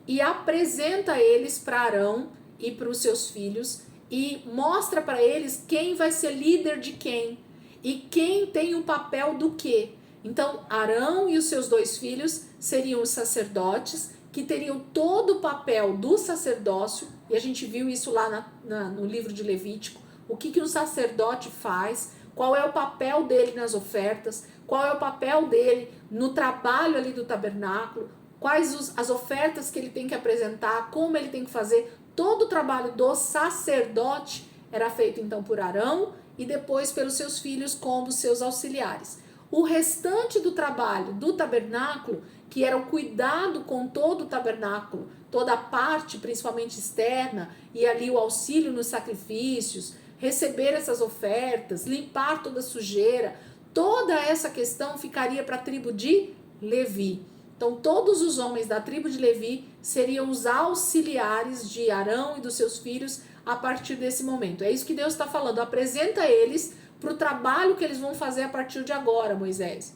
e apresenta eles para Arão e para os seus filhos e mostra para eles quem vai ser líder de quem e quem tem o papel do quê. Então, Arão e os seus 2 filhos seriam os sacerdotes, que teriam todo o papel do sacerdócio, e a gente viu isso lá no livro de Levítico, o que um sacerdote faz, qual é o papel dele nas ofertas, qual é o papel dele no trabalho ali do tabernáculo, quais as ofertas que ele tem que apresentar, como ele tem que fazer. Todo o trabalho do sacerdote era feito então por Arão e depois pelos seus filhos como seus auxiliares. O restante do trabalho do tabernáculo, que era o cuidado com todo o tabernáculo, toda a parte, principalmente externa, e ali o auxílio nos sacrifícios, receber essas ofertas, limpar toda a sujeira, toda essa questão ficaria para a tribo de Levi. Então todos os homens da tribo de Levi seriam os auxiliares de Arão e dos seus filhos a partir desse momento. É isso que Deus está falando, apresenta eles para o trabalho que eles vão fazer a partir de agora, Moisés.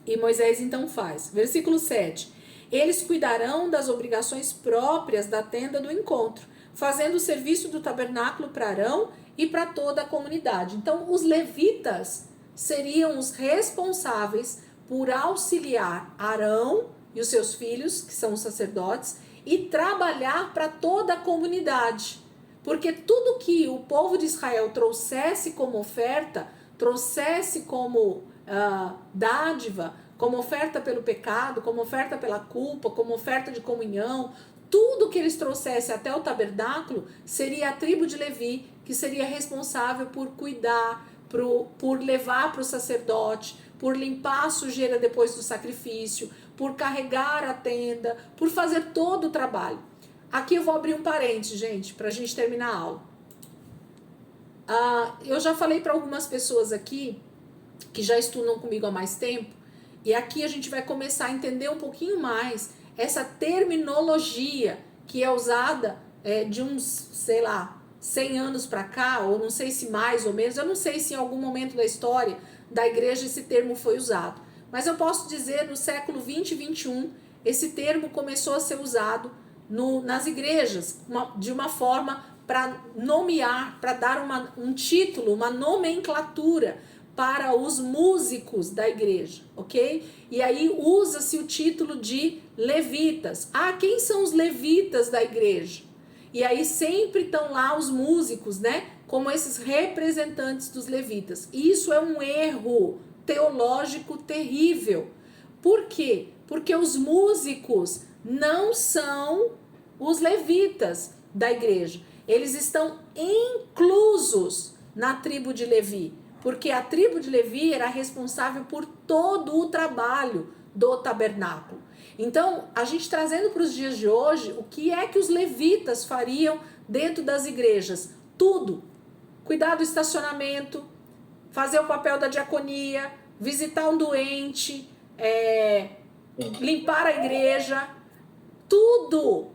E Moisés então faz. Versículo 7. Eles cuidarão das obrigações próprias da tenda do encontro, fazendo o serviço do tabernáculo para Arão e para toda a comunidade. Então os levitas seriam os responsáveis por auxiliar Arão e os seus filhos, que são os sacerdotes, e trabalhar para toda a comunidade. Porque tudo que o povo de Israel trouxesse como oferta, trouxesse como dádiva, como oferta pelo pecado, como oferta pela culpa, como oferta de comunhão, tudo que eles trouxessem até o tabernáculo, seria a tribo de Levi que seria responsável por cuidar, por levar para o sacerdote, por limpar a sujeira depois do sacrifício, por carregar a tenda, por fazer todo o trabalho. Aqui eu vou abrir um parênteses, gente, para a gente terminar a aula. Eu já falei para algumas pessoas aqui, que já estudam comigo há mais tempo, e aqui a gente vai começar a entender um pouquinho mais essa terminologia que é usada de uns, sei lá, 100 anos para cá, ou não sei se mais ou menos, eu não sei se em algum momento da história da igreja esse termo foi usado, mas eu posso dizer no século 20 e 21, esse termo começou a ser usado nas igrejas, de uma forma para nomear, para dar um título, uma nomenclatura para os músicos da igreja, ok? E aí usa-se o título de levitas. Quem são os levitas da igreja? E aí sempre estão lá os músicos, né? Como esses representantes dos levitas. E isso é um erro teológico terrível. Por quê? Porque os músicos não são os levitas da igreja. Eles estão inclusos na tribo de Levi, porque a tribo de Levi era responsável por todo o trabalho do tabernáculo. Então, a gente trazendo para os dias de hoje, o que é que os levitas fariam dentro das igrejas? Tudo. Cuidar do estacionamento, fazer o papel da diaconia, visitar um doente, limpar a igreja, tudo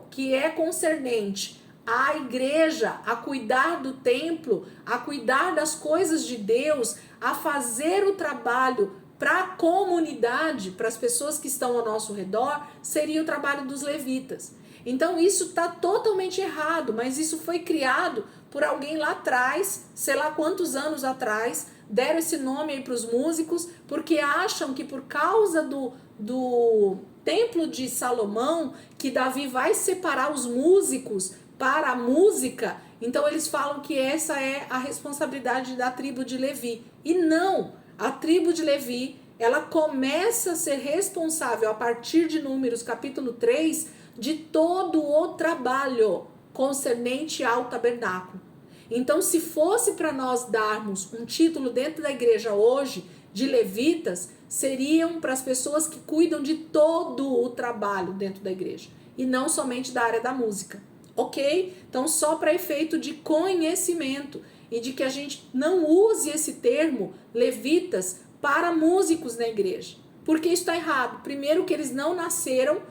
que é concernente à igreja, a cuidar do templo, a cuidar das coisas de Deus, a fazer o trabalho para a comunidade, para as pessoas que estão ao nosso redor, seria o trabalho dos levitas. Então isso está totalmente errado, mas isso foi criado por alguém lá atrás, sei lá quantos anos atrás, deram esse nome aí para os músicos, porque acham que por causa do templo de Salomão, que Davi vai separar os músicos para a música, então eles falam que essa é a responsabilidade da tribo de Levi. E não, a tribo de Levi, ela começa a ser responsável a partir de Números capítulo 3, de todo o trabalho concernente ao tabernáculo. Então, se fosse para nós darmos um título dentro da igreja hoje, de levitas, seriam para as pessoas que cuidam de todo o trabalho dentro da igreja, e não somente da área da música, ok? Então, só para efeito de conhecimento, e de que a gente não use esse termo, levitas, para músicos na igreja, porque isso está errado. Primeiro que eles não nasceram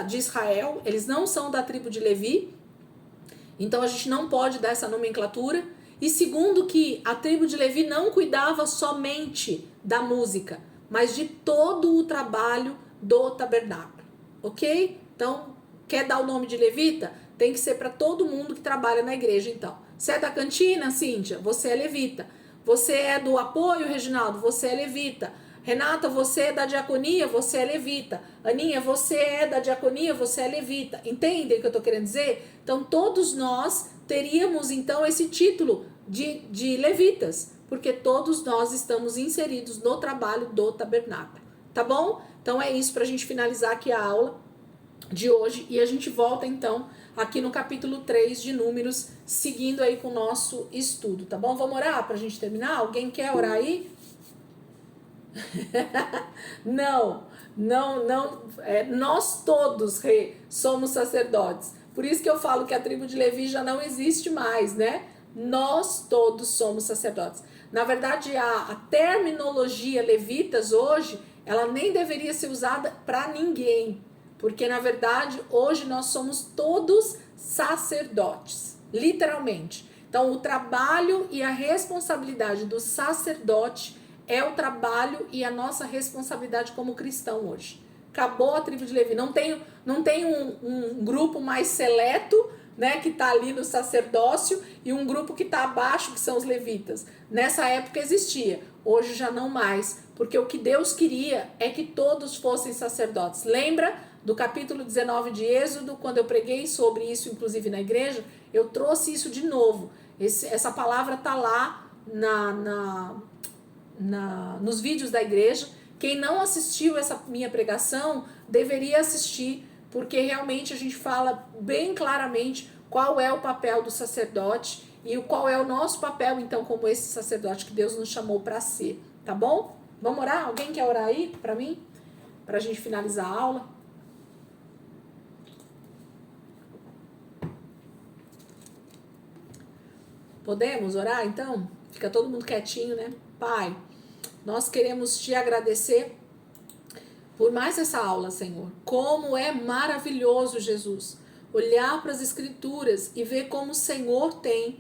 de Israel, eles não são da tribo de Levi, então a gente não pode dar essa nomenclatura. E segundo que a tribo de Levi não cuidava somente da música, mas de todo o trabalho do tabernáculo, ok? Então, quer dar o nome de levita? Tem que ser para todo mundo que trabalha na igreja, então. Você é da cantina, Cíntia? Você é levita. Você é do apoio, Reginaldo? Você é levita. Renata, você é da diaconia? Você é levita. Aninha, você é da diaconia? Você é levita. Entendem o que eu estou querendo dizer? Então, todos nós teríamos, então, esse título de levitas, porque todos nós estamos inseridos no trabalho do tabernáculo. Tá bom? Então, é isso para a gente finalizar aqui a aula de hoje. E a gente volta, então, aqui no capítulo 3 de Números, seguindo aí com o nosso estudo, tá bom? Vamos orar pra gente terminar? Alguém quer orar aí? Não, nós todos, somos sacerdotes. Por isso que eu falo que a tribo de Levi já não existe mais, né? Nós todos somos sacerdotes. Na verdade, a terminologia levitas hoje, ela nem deveria ser usada para ninguém, porque na verdade hoje nós somos todos sacerdotes, literalmente. Então o trabalho e a responsabilidade do sacerdote é o trabalho e a nossa responsabilidade como cristão hoje. Acabou a tribo de Levi, não tem um grupo mais seleto, né, que está ali no sacerdócio, e um grupo que está abaixo, que são os levitas. Nessa época existia, hoje já não mais, porque o que Deus queria é que todos fossem sacerdotes. Lembra do capítulo 19 de Êxodo, quando eu preguei sobre isso, inclusive na igreja, eu trouxe isso de novo. Essa palavra está lá nos vídeos da igreja. Quem não assistiu essa minha pregação, deveria assistir, porque realmente a gente fala bem claramente qual é o papel do sacerdote e qual é o nosso papel, então, como esse sacerdote que Deus nos chamou para ser, tá bom? Vamos orar? Alguém quer orar aí para mim? Para a gente finalizar a aula? Podemos orar, então? Fica todo mundo quietinho, né? Pai, nós queremos te agradecer por mais essa aula, Senhor. Como é maravilhoso, Jesus, olhar para as Escrituras e ver como o Senhor tem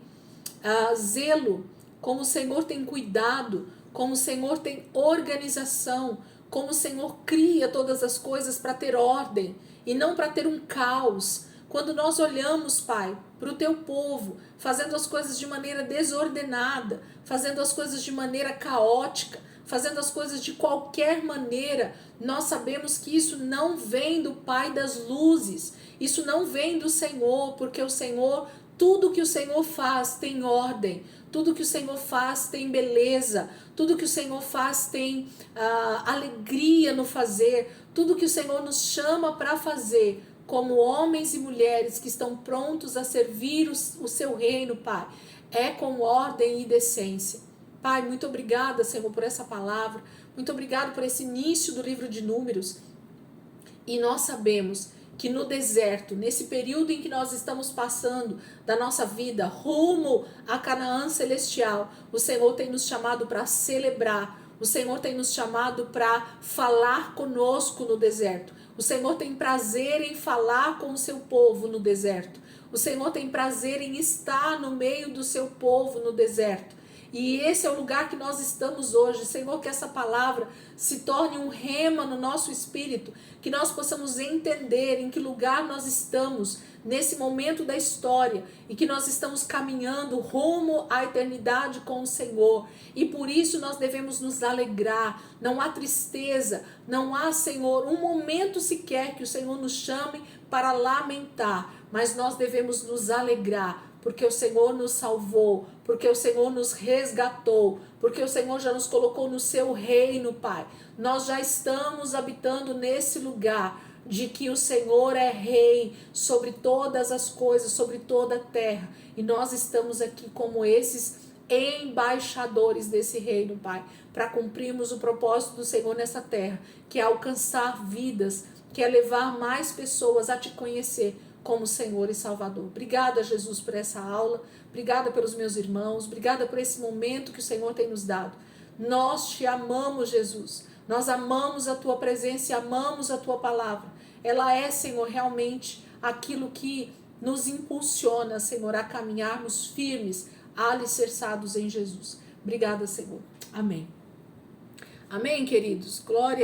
zelo, como o Senhor tem cuidado, como o Senhor tem organização, como o Senhor cria todas as coisas para ter ordem e não para ter um caos. Quando nós olhamos, Pai, para o teu povo, fazendo as coisas de maneira desordenada, fazendo as coisas de maneira caótica, fazendo as coisas de qualquer maneira, nós sabemos que isso não vem do Pai das luzes, isso não vem do Senhor, porque o Senhor, tudo que o Senhor faz tem ordem, tudo que o Senhor faz tem beleza, tudo que o Senhor faz tem alegria no fazer, tudo que o Senhor nos chama para fazer, como homens e mulheres que estão prontos a servir o seu reino, Pai, é com ordem e decência. Pai, muito obrigada, Senhor, por essa palavra, muito obrigado por esse início do livro de Números, e nós sabemos que no deserto, nesse período em que nós estamos passando da nossa vida rumo a Canaã celestial, o Senhor tem nos chamado para celebrar, o Senhor tem nos chamado para falar conosco no deserto, o Senhor tem prazer em falar com o seu povo no deserto, o Senhor tem prazer em estar no meio do seu povo no deserto. E esse é o lugar que nós estamos hoje. Senhor, que essa palavra se torne um rema no nosso espírito, que nós possamos entender em que lugar nós estamos nesse momento da história e que nós estamos caminhando rumo à eternidade com o Senhor. E por isso nós devemos nos alegrar. Não há tristeza, não há, Senhor, um momento sequer que o Senhor nos chame para lamentar, mas nós devemos nos alegrar, porque o Senhor nos salvou, porque o Senhor nos resgatou, porque o Senhor já nos colocou no seu reino, Pai. Nós já estamos habitando nesse lugar de que o Senhor é rei sobre todas as coisas, sobre toda a terra. E nós estamos aqui como esses embaixadores desse reino, Pai, para cumprirmos o propósito do Senhor nessa terra, que é alcançar vidas, que é levar mais pessoas a te conhecer como Senhor e Salvador. Obrigada, Jesus, por essa aula. Obrigada pelos meus irmãos. Obrigada por esse momento que o Senhor tem nos dado. Nós te amamos, Jesus. Nós amamos a tua presença e amamos a tua palavra. Ela é, Senhor, realmente aquilo que nos impulsiona, Senhor, a caminharmos firmes, alicerçados em Jesus. Obrigada, Senhor. Amém. Amém, queridos. Glória